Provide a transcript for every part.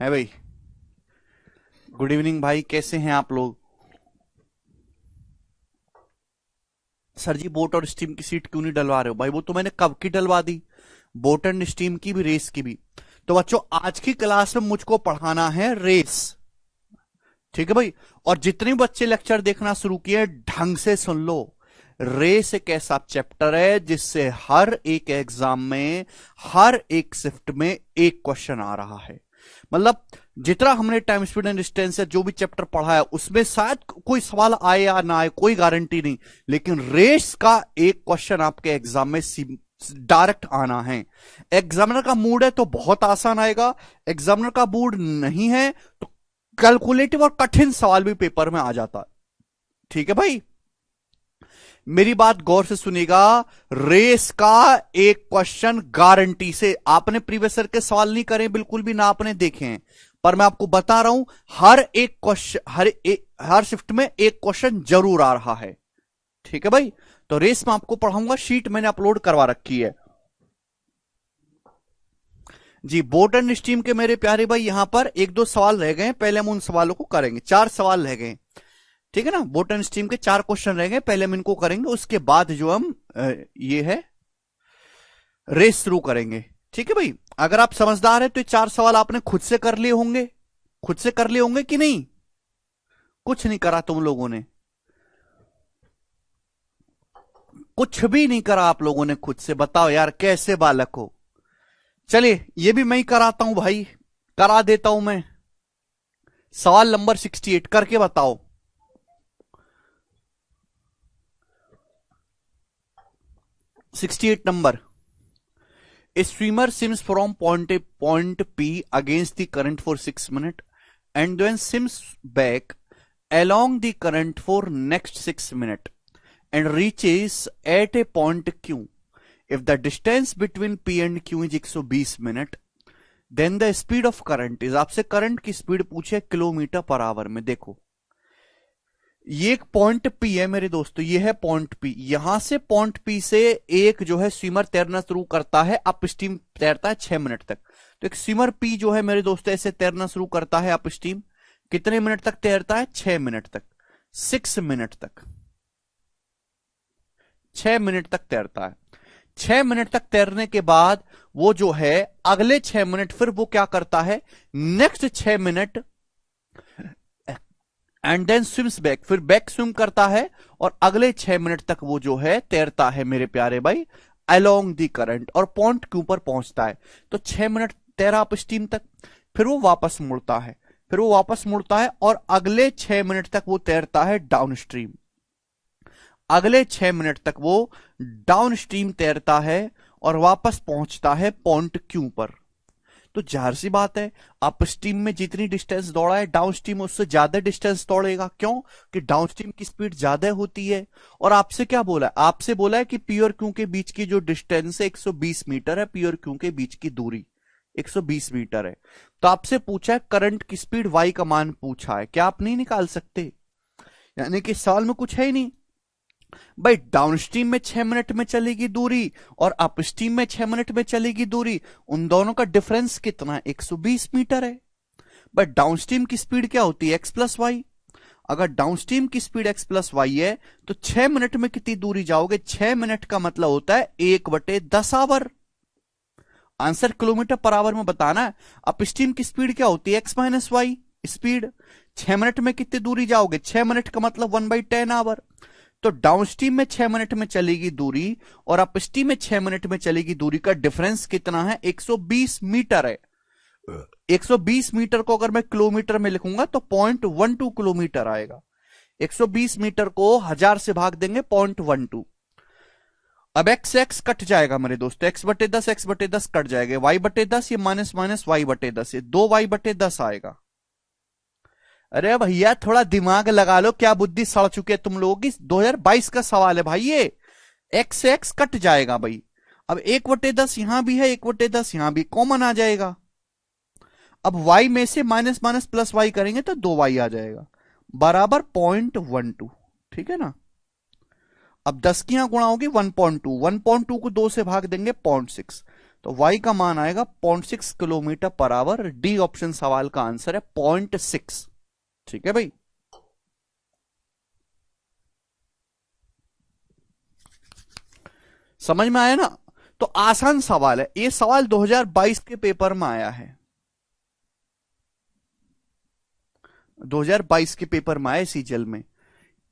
है भाई। Good evening भाई, कैसे हैं आप लोग? सर जी बोट और स्टीम की सीट क्यों नहीं डलवा रहे हो भाई? वो तो मैंने कब की डलवा दी, बोट एंड स्टीम की भी, रेस की भी। तो बच्चों आज की क्लास में मुझको पढ़ाना है रेस, ठीक है भाई। और जितने बच्चे लेक्चर देखना शुरू किए ढंग से सुन लो। रेस एक ऐसा चैप्टर है जिससे हर एक एग्जाम में, हर एक शिफ्ट में एक क्वेश्चन आ रहा है। मतलब जितना हमने टाइम स्पीड एंड डिस्टेंस है जो भी चैप्टर पढ़ा है उसमें शायद कोई सवाल आए या ना आए, कोई गारंटी नहीं, लेकिन रेस का एक क्वेश्चन आपके एग्जाम में डायरेक्ट आना है। एग्जामिनर का मूड है तो बहुत आसान आएगा, एग्जामिनर का मूड नहीं है तो कैलकुलेटिव और कठिन सवाल भी पेपर में आ जाता है। ठीक है भाई, मेरी बात गौर से सुनिएगा। रेस का एक क्वेश्चन गारंटी से, आपने प्रीवियस ईयर के सवाल नहीं करे बिल्कुल भी ना, आपने देखे हैं, पर मैं आपको बता रहा हूं हर एक क्वेश्चन, हर शिफ्ट में एक क्वेश्चन जरूर आ रहा है। ठीक है भाई, तो रेस में आपको पढ़ाऊंगा, शीट मैंने अपलोड करवा रखी है जी। बोट एंड स्टीम के मेरे प्यारे भाई यहां पर एक दो सवाल रह गए हैं, पहले हम उन सवालों को करेंगे। 4 सवाल रह गए, ठीक है ना। बोट एंड स्टीम के 4 क्वेश्चन रह गए, पहले हम इनको करेंगे, उसके बाद जो हम ये है रेस शुरू करेंगे। ठीक है भाई, अगर आप समझदार हैं तो ये 4 सवाल आपने खुद से कर लिए होंगे, खुद से कर लिए होंगे कि नहीं? कुछ नहीं करा तुम लोगों ने, कुछ भी नहीं करा आप लोगों ने खुद से? बताओ यार कैसे बालक हो। चलिए ये भी मैं ही कराता हूं भाई, करा देता हूं मैं। सवाल नंबर 68 करके बताओ। 68 number. A swimmer swims from point P against the current for 6 minutes and then swims back along the current for next 6 minutes and reaches at a point Q. If the distance between P and Q is 120 minutes, then the speed of current is, आपसे current की speed पूछे kilometre per hour में। देखो ये एक point P है मेरे दोस्तों, ये है पॉइंट पी। यहां से पॉइंट पी से एक जो है स्विमर तैरना शुरू करता है, अप स्टीम तैरता है 6 मिनट तक। तो एक स्विमर पी जो है मेरे दोस्तों ऐसे तैरना शुरू करता है अप स्टीम, कितने मिनट तक तैरता है? 6 मिनट तक, 6 मिनट तक, 6 मिनट तक तैरता है। 6 मिनट तक तैरने के बाद वो जो है अगले 6 मिनट फिर वो क्या करता है, next 6 minute and then swims back, फिर बैक स्विम करता है और अगले 6 मिनट तक वो जो है तैरता है मेरे प्यारे भाई अलोंग दी करंट और पॉइंट के ऊपर पहुंचता है। तो 6 मिनट तैरा अप स्टीम तक, फिर वो वापस मुड़ता है, फिर वो वापस मुड़ता है और अगले 6 मिनट तक वो तैरता है डाउन स्ट्रीम, अगले 6 मिनट तक वो डाउन स्ट्रीम तैरता है और वापस पहुंचता है पॉइंट क्यू पर। तो जाहिर सी बात है अप स्ट्रीम में जितनी डिस्टेंस दौड़ा है डाउन स्ट्रीम में उससे ज्यादा डिस्टेंस दौड़ेगा। क्यों? कि डाउन स्ट्रीम की स्पीड ज्यादा होती है। और आपसे क्या बोला है? आपसे बोला है कि पी और क्यू के बीच की जो डिस्टेंस है 120 मीटर है, पी और क्यू के बीच की दूरी 120 मीटर है। तो आपसे पूछा है करंट की स्पीड, वाई का मान पूछा है, क्या आप नहीं निकाल सकते? यानी कि सवाल में कुछ है ही नहीं भाई। डाउनस्ट्रीम में 6 मिनट में चलेगी दूरी और अपस्ट्रीम में 6 मिनट में चलेगी दूरी, उन दोनों का डिफरेंस कितना है? 120 मीटर है। बट डाउनस्ट्रीम की स्पीड क्या होती है? X plus y. अगर डाउनस्ट्रीम की स्पीड एक्स प्लस वाई है तो 6 मिनट में कितनी दूरी जाओगे? 6 मिनट का मतलब होता है 1/10 hour. Answer kilometre per hour में बताना है। अपस्ट्रीम की स्पीड क्या होती है? X minus y speed. 6 minute में कितनी दूरी जाओगे? 6 मिनट का मतलब 1/10 आवर। तो डाउनस्ट्रीम में 6 मिनट में चलेगी दूरी और अपस्ट्रीम में 6 मिनट में चलेगी दूरी का डिफरेंस कितना है? 120 मीटर है। 120 मीटर को अगर मैं किलोमीटर में लिखूंगा तो 0.12 किलोमीटर आएगा। 120 मीटर को 1000 से भाग देंगे 0.12। अब एक्स एक्स कट जाएगा मेरे दोस्तों, x/10 x/10 कट जाएगा, y/10 ये माइनस माइनस y/10, ये 2y/10 आएगा। अरे भैया थोड़ा दिमाग लगा लो, क्या बुद्धि सड़ चुकी है तुम लोगों की। 2022 का सवाल है भाई ये। एक्स से एक्स कट जाएगा भाई। अब 1/10 यहां भी है, 1/10 यहां भी, कॉमन आ जाएगा। अब y में से माइनस माइनस प्लस वाई करेंगे तो 2y आ जाएगा बराबर 0.12। ठीक है ना। अब 10 की यहां गुणा होगी 1.2, 1.2 को 2 से भाग देंगे 0.6, तो y का मान आएगा 0.6 kilometre per our. D option सवाल का आंसर है 0.6। ठीक है भाई। समझ में आया ना? तो आसान सवाल है ये। सवाल 2022 के पेपर में आया है, 2022 के पेपर में आया सीजल में।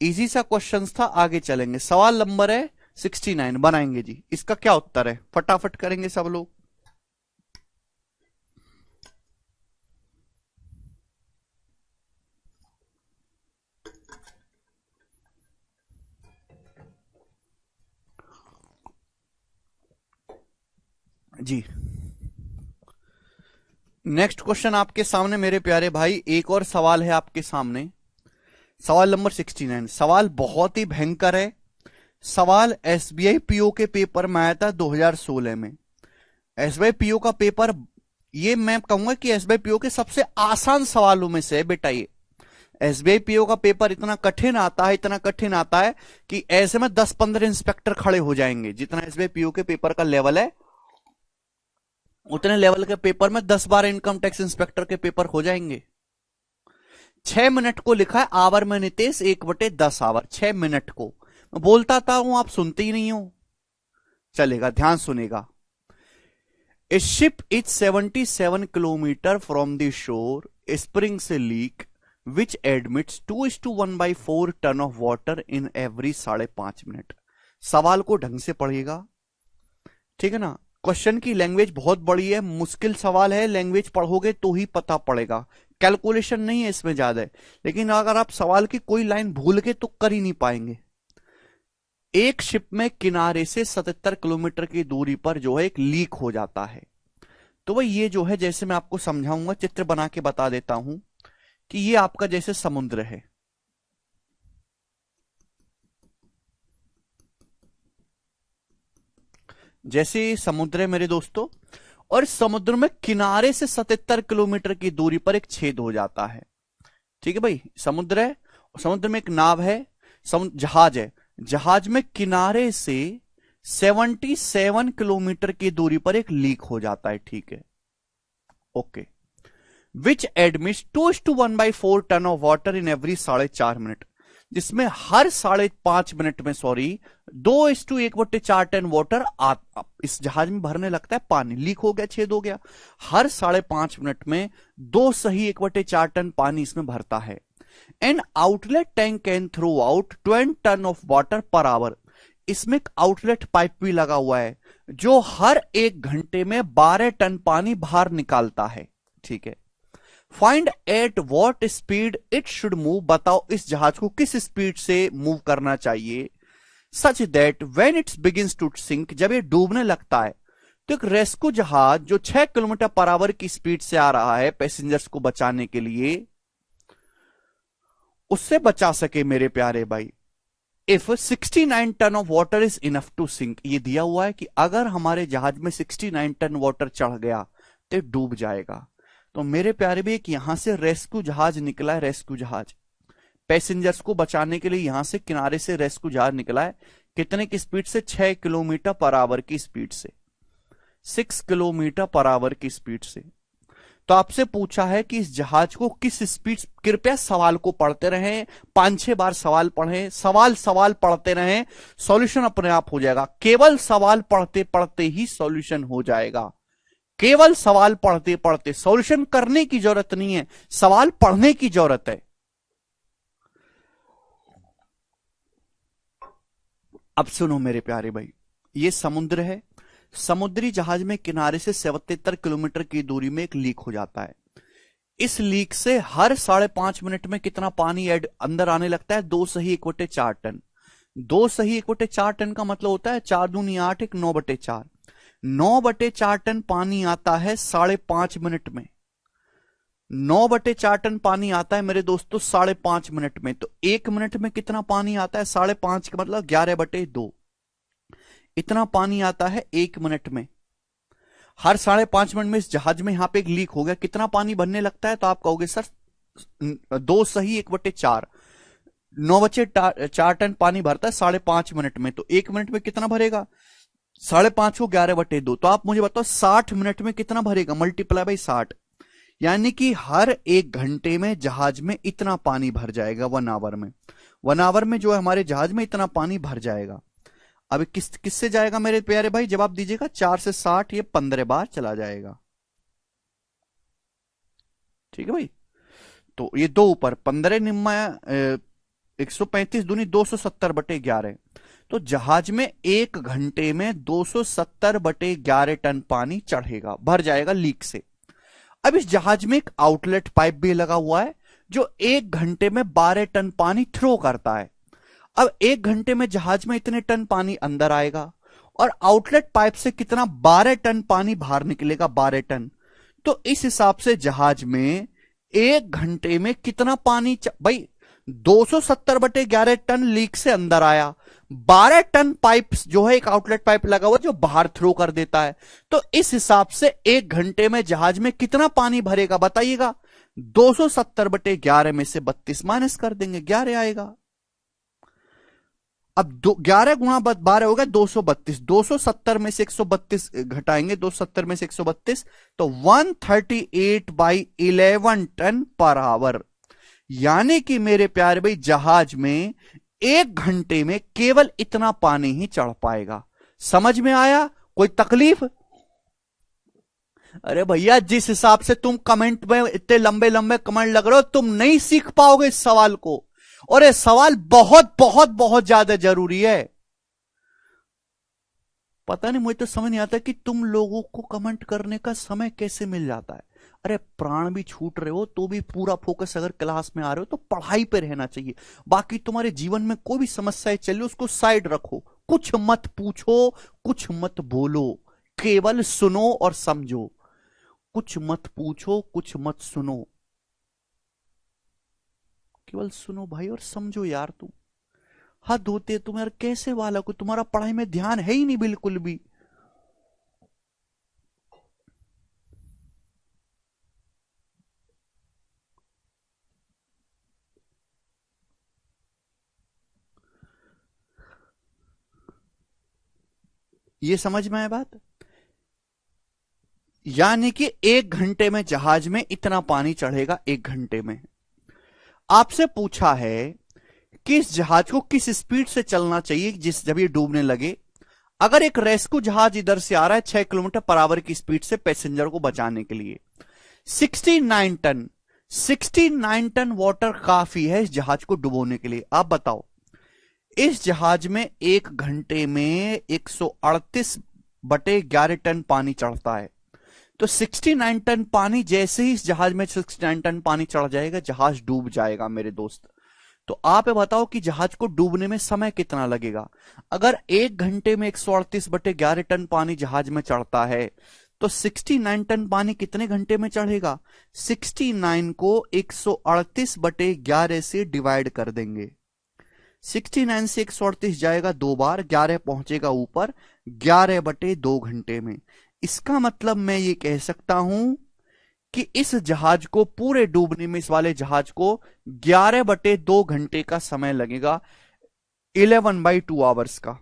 इजी सा क्वेश्चंस था। आगे चलेंगे। सवाल नंबर है 69 बनाएंगे जी। इसका क्या उत्तर है फटाफट करेंगे सब लोग। जी नेक्स्ट क्वेश्चन आपके सामने मेरे प्यारे भाई। एक और सवाल है आपके सामने, सवाल नंबर 69। सवाल बहुत ही भयंकर है। सवाल एसबीआई पीओ के पेपर में आया था 2016 में। एसबीआई पीओ का पेपर, ये मैं कहूंगा कि एसबीआई पीओ के सबसे आसान सवालों में से है बेटा ये। एसबीआई पीओ का पेपर इतना कठिन आता है, इतना कठिन आता है कि ऐसे में 10-15 इंस्पेक्टर खड़े हो जाएंगे। जितना एसबीआई पीओ के पेपर का लेवल है, उतने लेवल के पेपर में 10-12 इनकम टैक्स इंस्पेक्टर के पेपर हो जाएंगे। 6 मिनट को लिखा है आवर में नितेश 1/10 आवर। 6 मिनट को मैं बोलता था हूं, आप सुनते ही नहीं हो। चलेगा, ध्यान सुनेगा। A ship is 77 kilometre from the shore, springs a leak which admits 2:1/4 ton of water in every 5.5 minute. सवाल को ढंग से पढ़िएगा, ठीक है ना। क्वेश्चन की लैंग्वेज बहुत बड़ी है, मुश्किल सवाल है। लैंग्वेज पढ़ोगे तो ही पता पड़ेगा। कैलकुलेशन नहीं है इसमें ज्यादा, लेकिन अगर आप सवाल की कोई लाइन भूल गए तो कर ही नहीं पाएंगे। एक शिप में किनारे से 77 किलोमीटर की दूरी पर जो है एक लीक हो जाता है। तो भाई ये जो है, जैसे मैं आपको समझाऊंगा, चित्र बना के बता देता हूं कि ये आपका जैसे समुद्र है। जैसे समुद्र है मेरे दोस्तों, और समुद्र में किनारे से 77 किलोमीटर की दूरी पर एक छेद हो जाता है। ठीक है भाई, समुद्र है, समुद्र में एक नाव है, जहाज है। जहाज में किनारे से 77 किलोमीटर की दूरी पर एक लीक हो जाता है। ठीक है, okay. Which admits 2:1/4 ton of water in every 4.5 minute, जिसमें हर 5.5 मिनट में 2:1/4 टन वाटर इस जहाज में भरने लगता है। पानी लीक हो गया, छेद हो गया, हर 5.5 मिनट में 2:1/4 टन पानी इसमें भरता है। An outlet tank can throw out 20 ton of water per hour. इसमें एक आउटलेट पाइप भी लगा हुआ है जो हर 1 घंटे में 12 टन पानी बाहर निकालता है। ठीक है, find at what speed it should move. बताओ इस जहाज को किस स्पीड से मूव करना चाहिए, such that when it's begins to sink, जब ये डूबने लगता है तो एक रेस्क्यू जहाज जो 6 किलोमीटर पर आवर की स्पीड से आ रहा है पैसेंजर्स को बचाने के लिए, उससे बचा सके मेरे प्यारे भाई। If 69 ton of water is enough to sink, ये दिया हुआ है कि अगर हमारे जहाज में 69 टन वाटर चढ़ गया तो डूब जाएगा। तो मेरे प्यारे भी एक यहां से रेस्क्यू जहाज निकला है, रेस्क्यू जहाज पैसेंजर्स को बचाने के लिए यहां से किनारे से रेस्क्यू जहाज निकला है। कितने की स्पीड से? 6 किलोमीटर पर आवर की स्पीड से, 6 किलोमीटर पर आवर की स्पीड से। तो आपसे पूछा है कि इस जहाज को किस स्पीड, कृपया सवाल को पढ़ते रहें, 5-6 बार सवाल पढ़ें, सवाल पढ़ते रहें, सॉल्यूशन अपने आप हो जाएगा। केवल सवाल पढ़ते पढ़ते ही सॉल्यूशन हो जाएगा। केवल सवाल पढ़ते पढ़ते, सॉल्यूशन करने की जरूरत नहीं है, सवाल पढ़ने की जरूरत है। अब सुनो मेरे प्यारे भाई, ये समुद्र है। समुद्री जहाज में किनारे से 77 किलोमीटर की दूरी में एक लीक हो जाता है। इस लीक से हर 5.5 मिनट में कितना पानी अंदर आने लगता है? 2:1/4 टन। 2:1/4 टन का मतलब होता है 4 दूनी 8, 1 9/4। 9/4 टन पानी आता है 5.5 मिनट में। 9/4 टन पानी आता है मेरे दोस्तों 5.5 मिनट में। तो 1 मिनट में कितना पानी आता है? 5.5 का मतलब 11/2। इतना पानी आता है 1 मिनट में। हर 5.5 मिनट में इस जहाज में यहां पे एक लीक हो गया, कितना पानी भरने लगता है? तो आप कहोगे सर 2:1/4, 9/4 टन पानी भरता है 5.5 मिनट में। तो 1 मिनट में कितना भरेगा? 5.5 को 11/2, तो आप मुझे बताओ 60 मिनट में कितना भरेगा, मल्टीप्लाई बाई 60, यानी कि हर 1 घंटे में जहाज में इतना पानी भर जाएगा, 1 आवर में। 1 आवर में जो है हमारे जहाज में इतना पानी भर जाएगा। अब किससे जाएगा मेरे प्यारे भाई, जवाब दीजिएगा। 4 से 60, ये 15 बार चला जाएगा। ठीक है भाई, तो ये दो ऊपर 15 निम्मा 135 दूनी 270/11, तो जहाज में 1 घंटे में 270/11 टन पानी चढ़ेगा, भर जाएगा लीक से। अब इस जहाज में एक आउटलेट पाइप भी लगा हुआ है जो 1 घंटे में 12 टन पानी थ्रो करता है। अब 1 घंटे में जहाज में इतने टन पानी अंदर आएगा और आउटलेट पाइप से कितना, 12 टन पानी बाहर निकलेगा, 12 टन। तो इस हिसाब से जहाज में 1 घंटे में कितना पानी भाई 270/11 टन लीक से अंदर आया, 12 टन पाइप जो है एक आउटलेट पाइप लगा हुआ जो बाहर थ्रो कर देता है। तो इस हिसाब से 1 घंटे में जहाज में कितना पानी भरेगा बताइएगा। 270/11 में से 32 माइनस कर देंगे, 11 आएगा। अब 11 गुणा 12 होगा 232, 270 में से 132 घटाएंगे, 270 में से 132, तो 138/11 टन पर आवर। यानी कि मेरे प्यारे भाई जहाज में 1 घंटे में केवल इतना पानी ही चढ़ पाएगा। समझ में आया, कोई तकलीफ? अरे भैया जिस हिसाब से तुम कमेंट में इतने लंबे लंबे कमेंट लग रहे हो, तुम नहीं सीख पाओगे इस सवाल को, और ये सवाल बहुत बहुत बहुत ज्यादा जरूरी है। पता नहीं, मुझे तो समझ नहीं आता कि तुम लोगों को कमेंट करने का समय कैसे मिल जाता है। अरे प्राण भी छूट रहे हो तो भी पूरा फोकस अगर क्लास में आ रहे हो तो पढ़ाई पे रहना चाहिए। बाकी तुम्हारे जीवन में कोई भी समस्याएं चल रही उसको साइड रखो, कुछ मत पूछो, कुछ मत बोलो, केवल सुनो और समझो। कुछ मत पूछो, कुछ मत सुनो, केवल सुनो भाई और समझो। यार तुम हद होते तुम यार, कैसे बालक हो, तुम्हारा पढ़ाई में ध्यान है ही नहीं बिल्कुल भी। ये समझ में आया बात? यानी कि 1 घंटे में जहाज में इतना पानी चढ़ेगा, 1 घंटे में। आपसे पूछा है कि इस जहाज को किस स्पीड से चलना चाहिए जब ये डूबने लगे। अगर एक रेस्क्यू जहाज इधर से आ रहा है 6 किलोमीटर पर आवर की स्पीड से पैसेंजर को बचाने के लिए, 69 टन वाटर काफी है इस जहाज को डुबोने के लिए। आप बताओ, इस जहाज में 1 घंटे में 138/11 टन पानी चढ़ता है। तो 69 टन पानी जैसे ही इस जहाज में 69 टन पानी चढ़ जाएगा, जहाज डूब जाएगा मेरे दोस्त। तो आप ये बताओ कि जहाज को डूबने में समय कितना लगेगा। अगर 1 घंटे में 138/11 टन पानी जहाज में चढ़ता है तो 69 टन पानी कितने घंटे में चढ़ेगा। 69 को 138/11 से डिवाइड कर देंगे। 69 से 138 जाएगा 2 बार, 11 पहुंचेगा ऊपर, 11/2 घंटे में। इसका मतलब मैं ये कह सकता हूं कि इस जहाज को पूरे डूबने में, इस वाले जहाज को 11/2 घंटे का समय लगेगा, 11/2 आवर्स का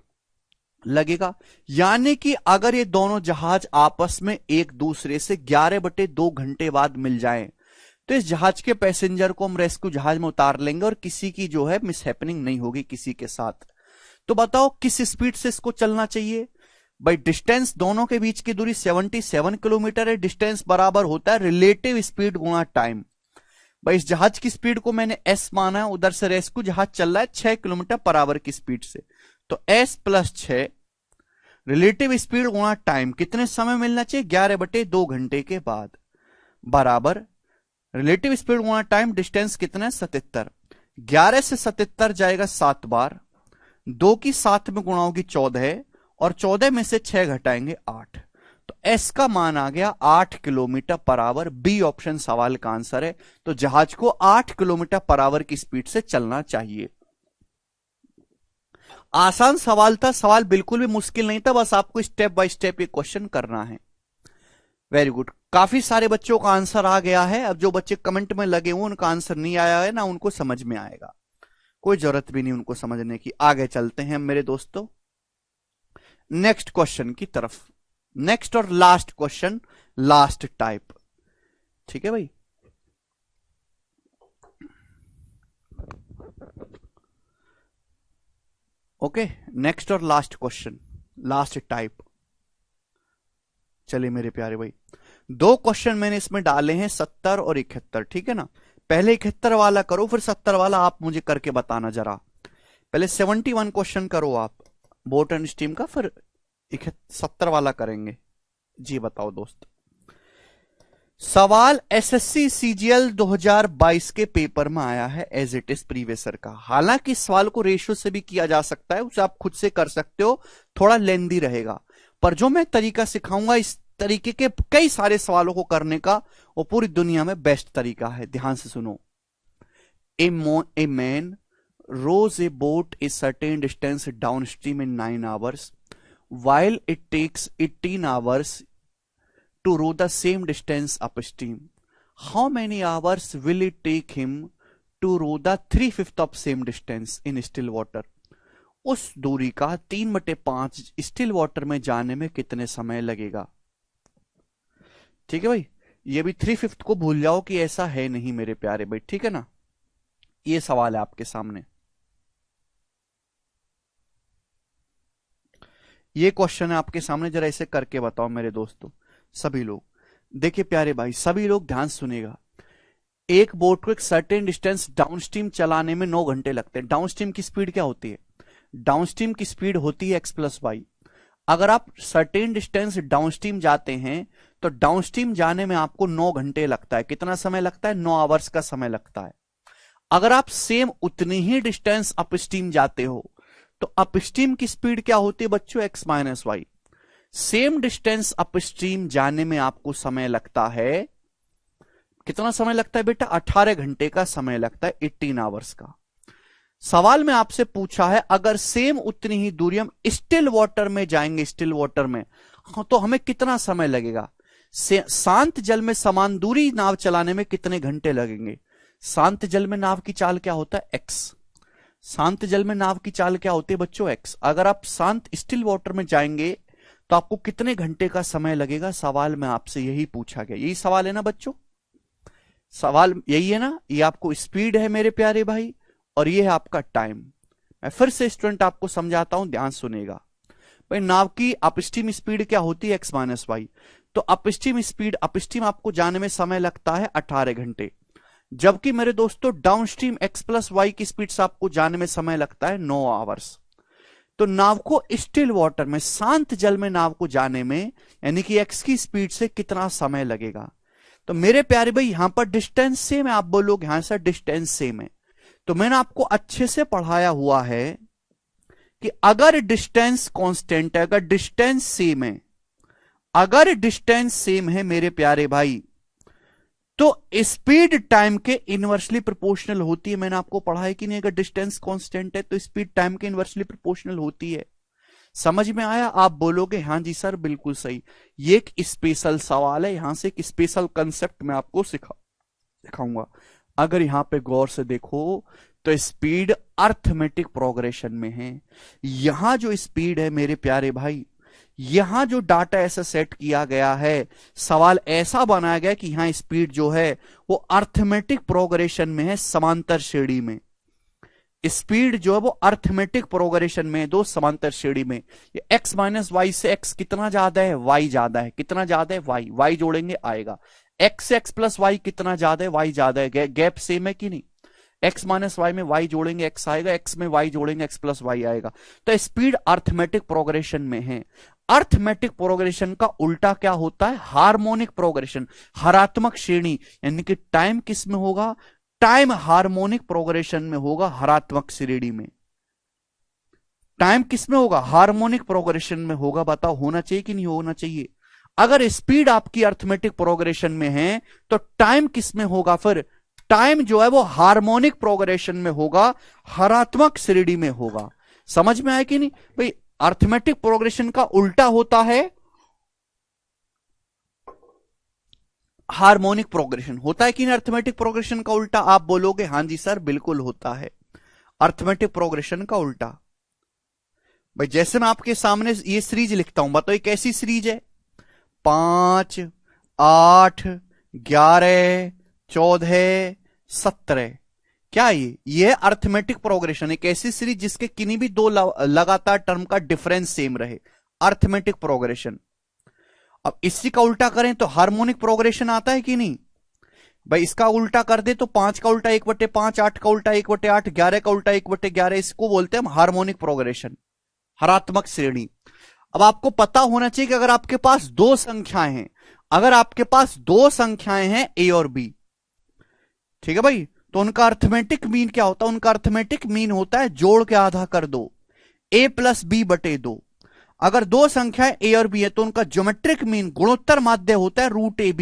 लगेगा। यानी कि अगर ये दोनों जहाज आपस में एक दूसरे से 11/2 घंटे बाद मिल जाएं, तो इस जहाज के पैसेंजर को हम रेस्क्यू जहाज में उतार लेंगे और किसी की जो है मिसहैपनिंग नहीं होगी किसी के साथ। तो बताओ किस स्पीड से इसको चलना चाहिए भाई। डिस्टेंस दोनों के बीच की दूरी 77 किलोमीटर है। डिस्टेंस बराबर होता है रिलेटिव स्पीड गुणा टाइम। भाई इस जहाज की स्पीड को मैंने s माना है, उधर से रेस्क्यू जहाज चल रहा है 6 किलोमीटर पर आवर की स्पीड से, तो s + 6 रिलेटिव स्पीड गुणा टाइम, कितने समय मिलना चाहिए 11/2 घंटे के बाद, बराबर रिलेटिव स्पीड गुणा टाइम, डिस्टेंस कितना है 77। 11 से 77 जाएगा 7 बार, 2 की 7 में गुणा होगी 14, और 14 में से 6 घटाएंगे 8। तो s का मान आ गया 8 kilometre per our. B option सवाल का आंसर है। तो जहाज को 8 किलोमीटर पर आवर की स्पीड से चलना चाहिए। आसान सवाल था, सवाल बिल्कुल भी मुश्किल नहीं था, बस आपको स्टेप बाय स्टेप ये क्वेश्चन करना है। वेरी गुड, काफी सारे बच्चों का आंसर आ गया है। अब जो बच्चे कमेंट में लगे हुए उनका आंसर नहीं आया है ना, उनको समझ में आएगा, कोई जरूरत भी नहीं उनको समझने की। आगे चलते हैं मेरे दोस्तों। नेक्स्ट क्वेश्चन की तरफ। नेक्स्ट और लास्ट क्वेश्चन, लास्ट टाइप। ठीक है भाई, ओके। नेक्स्ट और लास्ट क्वेश्चन, लास्ट टाइप। चलिए मेरे प्यारे भाई, दो क्वेश्चन मैंने इसमें डाले हैं, 70 और 71। ठीक है ना, पहले 71 वाला करो, फिर 70 वाला आप मुझे करके बताना जरा। पहले 71 क्वेश्चन करो आप बोट एंड स्टीम का, फिर 70 वाला करेंगे। जी बताओ दोस्त। सवाल एसएससी सीजीएल 2022 के पेपर में आया है, एज इट इज प्रीवियसर का। हालांकि इस सवाल को रेशियो से भी किया जा सकता है, उसे आप खुद से कर सकते हो, थोड़ा लेंदी रहेगा, पर जो मैं तरीका सिखाऊंगा इस तरीके के कई सारे सवालों को करने का, वो पूरी दुनिया में बेस्ट तरीका है। ध्यान से सुनो। A man rowed a boat a certain distance downstream in 9 hours while it takes 18 hours to row the same distance upstream. How many hours will it take him to row the 3/5 of same distance in still water? उस दूरी का 3/5 still water में जाने में कितने समय लगेगा? ठीक है भाई, ये भी 3/5 को भूल जाओ कि ऐसा है नहीं मेरे प्यारे भाई। ठीक है ना, ये सवाल है आपके सामने, ये क्वेश्चन है आपके सामने, जरा इसे करके बताओ मेरे दोस्तों। सभी लोग देखिए प्यारे भाई, सभी लोग ध्यान सुनेगा। एक बोट को एक सर्टेन डिस्टेंस डाउनस्ट्रीम चलाने में 9 घंटे लगते हैं। डाउनस्ट्रीम की स्पीड क्या होती है? डाउनस्ट्रीम की स्पीड होती है x+y। अगर आप सर्टेन डिस्टेंस डाउनस्ट्रीम जाते हैं तो डाउनस्ट्रीम जाने में आपको 9 घंटे लगता है। कितना समय लगता है? 9 आवर्स का समय लगता है। अगर आप सेम उतनी ही डिस्टेंस अपस्ट्रीम जाते हो तो अपस्ट्रीम की स्पीड क्या होती है बच्चों? x-y। सेम डिस्टेंस अपस्ट्रीम जाने में आपको समय लगता है, कितना समय लगता है बेटा? 18 घंटे का समय लगता है, 18 आवर्स का। सवाल में आपसे पूछा है अगर सेम उतनी ही दूरी हम स्टिल वाटर में जाएंगे, स्टिल वाटर में, तो हमें कितना समय लगेगा? शांत जल में समान दूरी नाव चलाने में कितने घंटे लगेंगे? शांत जल में नाव की चाल क्या होता है? x। शांत जल में नाव की चाल क्या होती है बच्चों? x। अगर आप शांत स्टिल वाटर में जाएंगे तो आपको कितने घंटे का समय लगेगा? सवाल में आपसे यही पूछा गया। यही सवाल है ना बच्चों? सवाल यही है ना? ये आपको स्पीड है मेरे प्यारे भाई, और ये है आपका टाइम। मैं फिर से स्टूडेंट आपको समझाता हूं, ध्यान सुनेगा भाई। नाव की अपस्ट्रीम स्पीड क्या होती है? x-y। तो अपस्ट्रीम स्पीड, अपस्ट्रीम आपको जाने में समय लगता है 18 घंटे, जबकि मेरे दोस्तों डाउनस्ट्रीम x+y की स्पीड से आपको जाने में समय लगता है 9 आवर्स। तो नाव को स्टिल वाटर में, शांत जल में नाव को जाने में, यानी कि x की स्पीड से कितना समय लगेगा? तो मेरे प्यारे भाई यहां पर डिस्टेंस सेम है, आप बोलोगे यहां से डिस्टेंस सेम है, तो मैंने आपको अच्छे से पढ़ाया हुआ है कि अगर डिस्टेंस कांस्टेंट है, अगर डिस्टेंस सेम है, अगर डिस्टेंस सेम है मेरे प्यारे भाई, तो स्पीड टाइम के इनवर्सली प्रोपोर्शनल होती है। मैंने आपको पढ़ा है कि नहीं? अगर डिस्टेंस कांस्टेंट है तो स्पीड टाइम के इनवर्सली प्रोपोर्शनल होती है। समझ में आया? आप बोलोगे हाँ जी सर बिल्कुल सही। ये एक स्पेशल सवाल है, यहां से एक स्पेशल कंसेप्ट मैं आपको सिखाऊंगा। अगर यहां पे गौर से देखो तो स्पीड अर्थमेटिक प्रोग्रेशन में है। यहां जो स्पीड है मेरे प्यारे भाई, यहां जो डाटा ऐसा सेट किया गया है, सवाल ऐसा बनाया गया कि यहां स्पीड जो है वो अर्थमेटिक प्रोग्रेशन में है, समांतर श्रेणी में। स्पीड जो है वो अर्थमेटिक प्रोग्रेशन में है, दो समांतर श्रेणी में। ये x-y से x कितना ज्यादा है? y ज्यादा है। कितना ज्यादा है? y जोड़ेंगे आएगा। x से x+y कितना ज्यादा है? y ज्यादा है। गैप सेम है कि नहीं? x-y में y जोड़ेंगे x आएगा, x में y जोड़ेंगे x+y आएगा। तो स्पीड अर्थमेटिक प्रोग्रेशन में है। अर्थमेटिक प्रोग्रेशन का उल्टा क्या होता है? हार्मोनिक प्रोग्रेशन, हरात्मक श्रेणी। यानी कि टाइम किस में होगा? टाइम हार्मोनिक प्रोग्रेशन में होगा, हरात्मक श्रेणी में। टाइम किस में होगा? हार्मोनिक प्रोग्रेशन में होगा। बताओ होना चाहिए कि नहीं होना चाहिए? अगर स्पीड आपकी अर्थमेटिक प्रोग्रेशन में है तो टाइम किस में होगा? फिर टाइम जो है वो हार्मोनिक प्रोग्रेशन में होगा, हरात्मक श्रेणी में होगा। समझ में आया कि नहीं भाई? अर्थमेटिक प्रोग्रेशन का उल्टा होता है हार्मोनिक प्रोग्रेशन। होता है कि नहीं अर्थमेटिक प्रोग्रेशन का उल्टा? आप बोलोगे हाँ जी सर बिल्कुल होता है, अर्थमेटिक प्रोग्रेशन का उल्टा। भाई जैसे मैं आपके सामने ये सीरीज लिखता हूं, बताओ ये कैसी सीरीज है? 5, 8, 11, 14, 17। क्या ये अर्थमेटिक प्रोग्रेशन, एक ऐसी सीरीज जिसके किन्हीं भी दो लगातार टर्म का डिफरेंस सेम रहे, अर्थमेटिक प्रोग्रेशन। अब इसी का उल्टा करें तो हार्मोनिक प्रोग्रेशन आता है कि नहीं? भाई इसका उल्टा कर दे तो 5 का उल्टा 1/5, 8 का उल्टा 1/8, 11 का उल्टा 1/11, इसको बोलते हैं हम हार्मोनिक प्रोग्रेशन, हरात्मक श्रेणी। अब आपको पता होना चाहिए कि अगर आपके पास दो संख्याएं हैं, अगर आपके पास दो संख्याएं हैं ए और बी, ठीक है भाई, तो उनका अर्थमेटिक मीन क्या होता है? उनका अर्थमेटिक मीन होता है जोड़ के आधा कर दो, a+b/2। अगर दो संख्याएं ए और बी है तो उनका ज्योमेट्रिक मीन गुणोत्तर माध्य होता है √ab।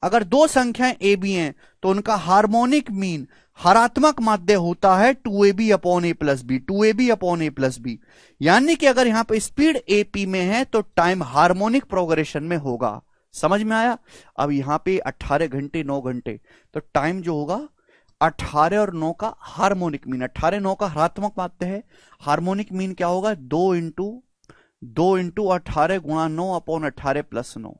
अगर दो संख्याएं ए बी हैं तो उनका हार्मोनिक मीन हरात्मक माध्य होता है 2ab/a+b, 2ab/a+b। यानी कि अगर यहां पर स्पीड एपी में है तो टाइम हार्मोनिक प्रोग्रेशन में होगा। समझ में आया? अब यहां पे 18 घंटे 9 घंटे, तो टाइम जो होगा 18 और 9 का हार्मोनिक मीन, 18 9 का हरात्मक माध्य है, हार्मोनिक मीन क्या होगा? 2 इंटू 18 गुणा 9/18 + 9,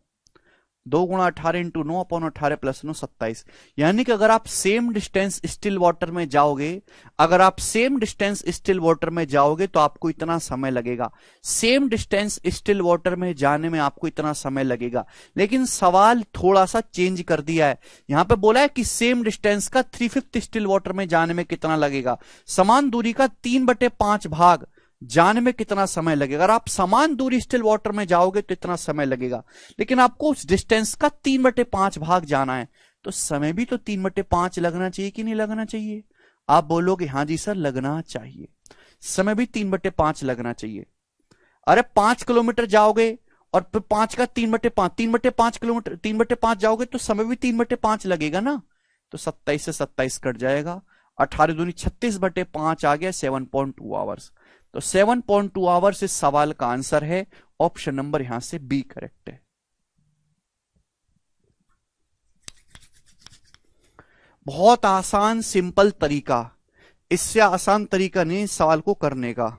2 × 18 × 9/18 + 9 27। यानी कि अगर आप सेम डिस्टेंस स्टिल वाटर में जाओगे, अगर आप सेम डिस्टेंस स्टिल वाटर में जाओगे तो आपको इतना समय लगेगा, सेम डिस्टेंस स्टिल वाटर में जाने में आपको इतना समय लगेगा। लेकिन सवाल थोड़ा सा चेंज कर दिया है, यहां पे बोला है कि सेम डिस्टेंस का 3/5 स्टिल वाटर में जाने में कितना लगेगा, समान दूरी का 3/5 भाग जाने में कितना समय लगेगा। अगर आप समान दूरी स्टिल वाटर में जाओगे तो इतना समय लगेगा, लेकिन आपको उस डिस्टेंस का 3/5 भाग जाना है, तो समय भी तो 3/5 लगना चाहिए कि नहीं लगना चाहिए? आप बोलोगे हाँ जी सर लगना चाहिए, समय भी 3/5 लगना चाहिए। अरे 5 किलोमीटर जाओगे और फिर 5 का 3/5, 3/5 किलोमीटर, 3/5 जाओगे तो समय भी 3/5 लगेगा ना, तो 27 से 27 कट जाएगा, 18 दूनी 36/5 आ गया, 7.2 आवर्स। तो 7.2 आवर्स इस सवाल का आंसर है, ऑप्शन नंबर यहां से बी करेक्ट है। बहुत आसान सिंपल तरीका, इससे आसान तरीका नहीं इस सवाल को करने का।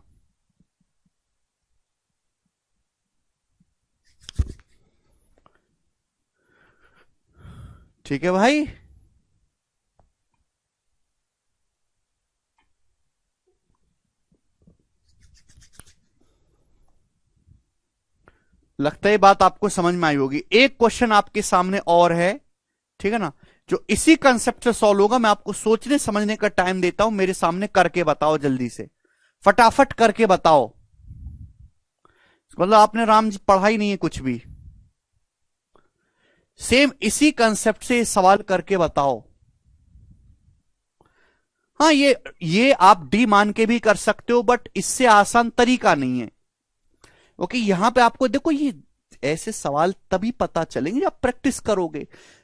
ठीक है भाई, लगता है बात आपको समझ में आई होगी। एक क्वेश्चन आपके सामने और है, ठीक है ना, जो इसी कंसेप्ट से सॉल्व होगा। मैं आपको सोचने समझने का टाइम देता हूं, मेरे सामने करके बताओ, जल्दी से फटाफट करके बताओ। मतलब आपने राम जी पढ़ा ही नहीं है कुछ भी, सेम इसी कंसेप्ट से सवाल करके बताओ। हाँ ये आप डी मान के भी कर सकते हो, बट इससे आसान तरीका नहीं है। ओके, यहां पे आपको देखो, ये ऐसे सवाल तभी पता चलेंगे जब प्रैक्टिस करोगे।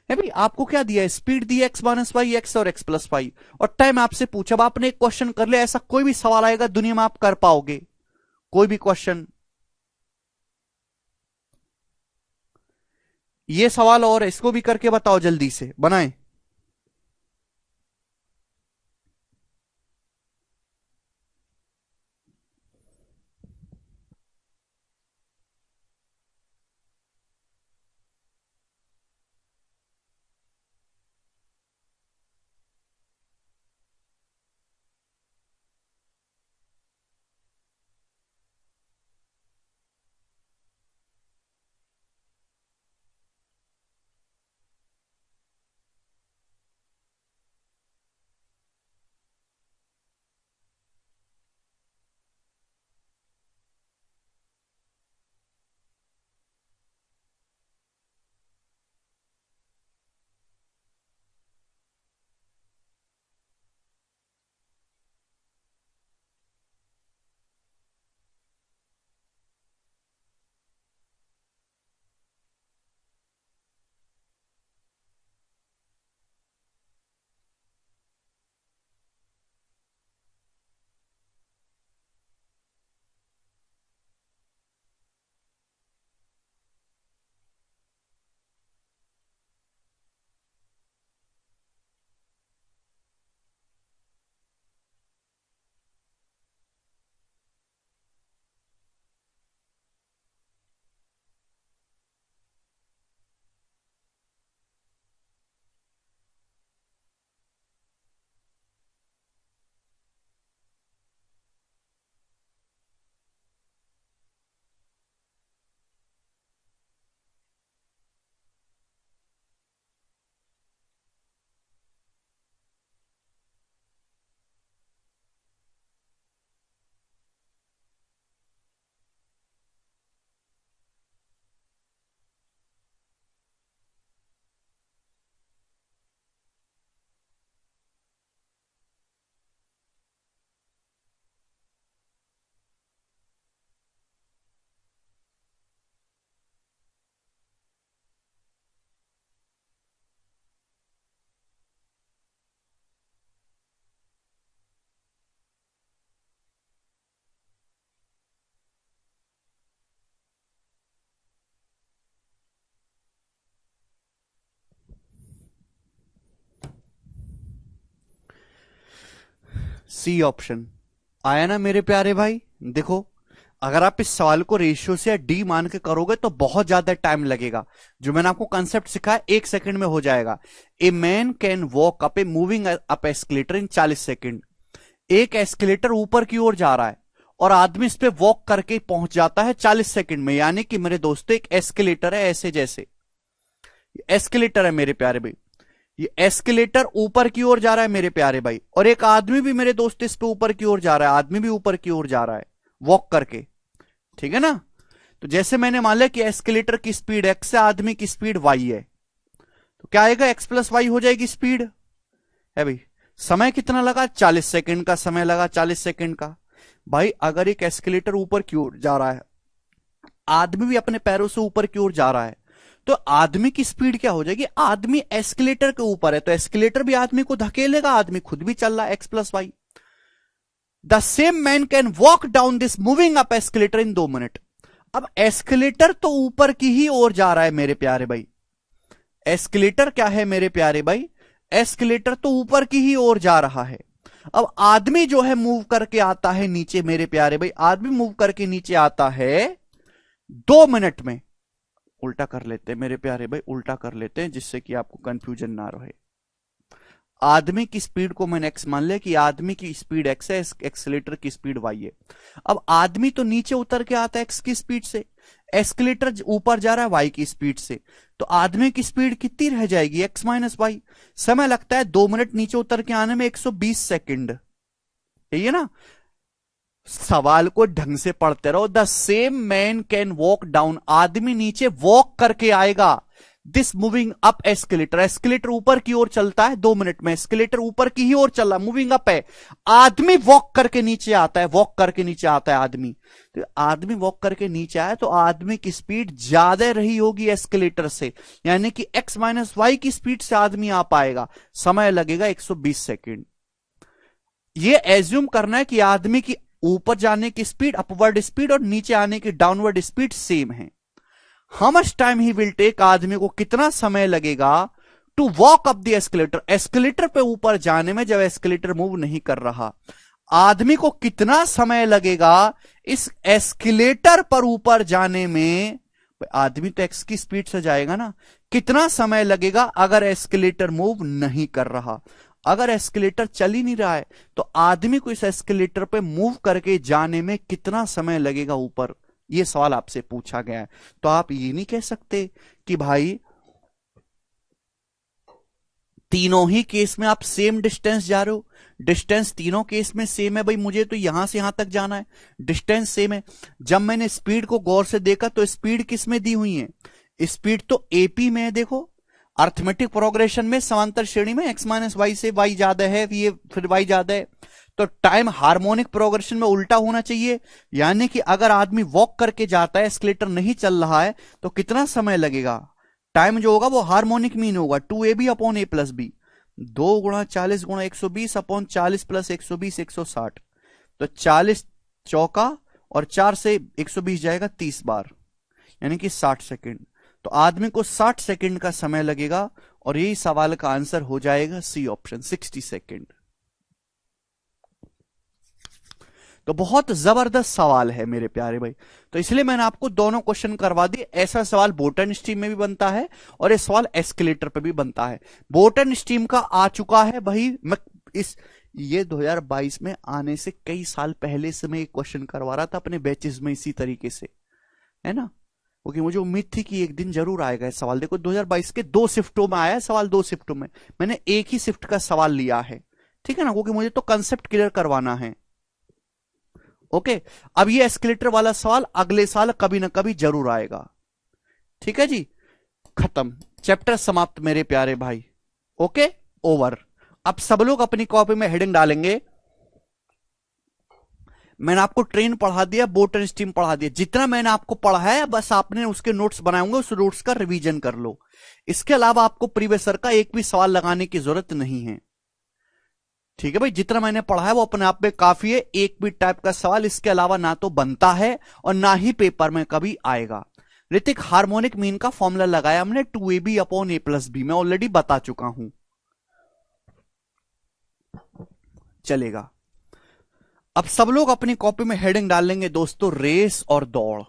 है भाई, आपको क्या दिया है? स्पीड दी x-y x और x+y, और टाइम आपसे पूछा। अब आपने एक क्वेश्चन कर लिया, ऐसा कोई भी सवाल आएगा दुनिया में आप कर पाओगे? कोई भी क्वेश्चन? ये सवाल और है, इसको भी करके बताओ, जल्दी से बनाए। C option. आया ना मेरे प्यारे भाई? देखो, अगर आप इस सवाल को रेशियो से या डी मान के करोगे तो बहुत ज्यादा टाइम लगेगा। जो मैंने आपको कंसेप्ट सिखाया 1 सेकंड में हो जाएगा। A man can walk up a moving up escalator in 40 second. एक एस्केलेटर ऊपर की ओर जा रहा है और आदमी इस पे वॉक करके पहुंच जाता है 40 सेकंड में। यानी कि मेरे दोस्तों, एक एस्केलेटर है ऐसे जैसे एस्केलेटर है मेरे प्यारे भाई, ये एस्केलेटर ऊपर की ओर जा रहा है मेरे प्यारे भाई, और एक आदमी भी मेरे दोस्त इस पे ऊपर की ओर जा रहा है, आदमी भी ऊपर की ओर जा रहा है वॉक करके। ठीक है ना? तो जैसे मैंने मान लिया कि एस्केलेटर की स्पीड x है, आदमी की स्पीड y है, तो क्या आएगा? x प्लस वाई हो जाएगी स्पीड है भाई। समय कितना लगा? 40 सेकंड का समय लगा, 40 सेकंड का। भाई अगर एक एस्केलेटर ऊपर की ओर जा रहा है, आदमी भी अपने पैरों से ऊपर की ओर जा रहा है, तो आदमी की स्पीड क्या हो जाएगी? आदमी एस्केलेटर के ऊपर है तो एस्केलेटर भी आदमी को धकेलेगा, आदमी खुद भी चल रहा है, x plus y. The same man can walk down this moving up escalator in 2 minute. अब एस्केलेटर तो ऊपर की ही ओर जा रहा है मेरे प्यारे भाई। एस्केलेटर क्या है मेरे प्यारे भाई? एस्केलेटर तो ऊपर की ही ओर जा रहा है। अब आदमी जो है मूव करके आता है नीचे मेरे प्यारे भाई, आदमी मूव करके नीचे आता है 2 मिनट में। उल्टा कर लेते हैं मेरे प्यारे भाई, उल्टा कर लेते हैं जिससे कि आपको कंफ्यूजन ना रहे। आदमी की स्पीड को मैंने x मान लिया कि आदमी की स्पीड x है, एक्सीलेटर की स्पीड y है। अब आदमी तो नीचे उतर के आता है x की स्पीड से, एस्केलेटर ऊपर जा रहा है y की स्पीड से, तो आदमी की स्पीड कितनी रह जाएगी? x minus y. समय लगता है 2 मिनट नीचे उतर के आने में 120 सेकंड। यही है ना? सवाल को ढंग से पढ़ते रहो। The same man can walk down, आदमी नीचे वॉक करके आएगा this moving up escalator. Escalator ऊपर की ओर चलता है 2 मिनट में, एस्केलेटर ऊपर की ही ओर चल रहा, मूविंग अप है। आदमी वॉक करके नीचे आता है, वॉक करके नीचे आता है आदमी। तो आदमी वॉक करके नीचे आया तो आदमी की स्पीड ज्यादा रही होगी एस्केलेटर से, यानी कि x माइनस वाई की स्पीड से आदमी आ पाएगा। समय लगेगा 120 सेकेंड। यह एज्यूम करना है कि आदमी की ऊपर जाने की स्पीड अपवर्ड स्पीड और नीचे आने की डाउनवर्ड स्पीड सेम है। How much time he will take, आदमी को कितना समय लगेगा to walk up the escalator, escalator पे ऊपर जाने में, जब एस्केलेटर मूव नहीं कर रहा। आदमी को कितना समय लगेगा इस एस्केलेटर पर ऊपर जाने में? आदमी तो एक्स की स्पीड से जाएगा ना, कितना समय लगेगा अगर एस्केलेटर मूव नहीं कर रहा? अगर एस्केलेटर चल ही नहीं रहा है तो आदमी को इस एस्केलेटर पे मूव करके जाने में कितना समय लगेगा ऊपर? ये सवाल आपसे पूछा गया है। तो आप ये नहीं कह सकते कि भाई तीनों ही केस में आप सेम डिस्टेंस जा रहे हो, डिस्टेंस तीनों केस में सेम है भाई, मुझे तो यहां से यहां तक जाना है, डिस्टेंस सेम है। जब मैंने स्पीड को गौर से देखा तो स्पीड किस में दी हुई है? स्पीड तो एपी में है। देखो, अर्थमेटिक प्रोग्रेशन में समांतर श्रेणी में x माइनस वाई से y ज्यादा है, ये फिर y ज्यादा है, तो टाइम हार्मोनिक प्रोग्रेशन में उल्टा होना चाहिए। यानी कि अगर आदमी वॉक करके जाता है, एस्केलेटर नहीं चल रहा है, तो कितना समय लगेगा? टाइम जो होगा वो हार्मोनिक मीन होगा 2ab upon a plus B, 2 गुणा 40 गुणा 120 अपॉन 40 प्लस 120 160। तो 40 चौका और 4 से 120 जाएगा 30 बार, यानी कि 60 सेकेंड। तो आदमी को 60 सेकेंड का समय लगेगा और यही सवाल का आंसर हो जाएगा सी ऑप्शन, 60 सेकेंड। तो बहुत जबरदस्त सवाल है मेरे प्यारे भाई, तो इसलिए मैंने आपको दोनों क्वेश्चन करवा दिए। ऐसा सवाल बोटन स्ट्रीम में भी बनता है और ये सवाल एस्केलेटर पे भी बनता है। बोटन स्ट्रीम का आ चुका है भाई, मैं ये 2022 में आने से कई साल पहले से मैं एक क्वेश्चन करवा रहा था अपने बैचेस में इसी तरीके से, है ना, क्योंकि मुझे उम्मीद थी कि एक दिन जरूर आएगा सवाल। देखो 2022 के 2 शिफ्टों में आया है सवाल, 2 शिफ्टों में मैंने एक ही शिफ्ट का सवाल लिया है, ठीक है ना, क्योंकि मुझे तो कंसेप्ट क्लियर करवाना है। ओके, अब ये एस्केलेटर वाला सवाल अगले साल कभी ना कभी जरूर आएगा। ठीक है जी, खत्म, चैप्टर समाप्त मेरे प्यारे भाई। Okay, over. अब सब लोग अपनी कॉपी में हेडिंग डालेंगे। मैंने आपको ट्रेन पढ़ा दिया, बोटन स्ट्रीम पढ़ा दिया, जितना मैंने आपको पढ़ा है बस आपने उसके नोट्स बनाए होंगे, उस नोट्स का रिवीजन कर लो। इसके अलावा आपको प्रीवियस ईयर का एक भी सवाल लगाने की जरूरत नहीं है। ठीक है भाई, जितना मैंने पढ़ा है वो अपने आप में काफी है। एक भी टाइप का सवाल इसके अलावा ना तो बनता है और ना ही पेपर में कभी आएगा। ऋतिक, हार्मोनिक मीन का फॉर्मूला लगाया हमने 2ab upon a plus B, मैं ऑलरेडी बता चुका हूं, चलेगा। अब सब लोग अपनी कॉपी में हेडिंग डाल लेंगे दोस्तों, रेस और दौड़।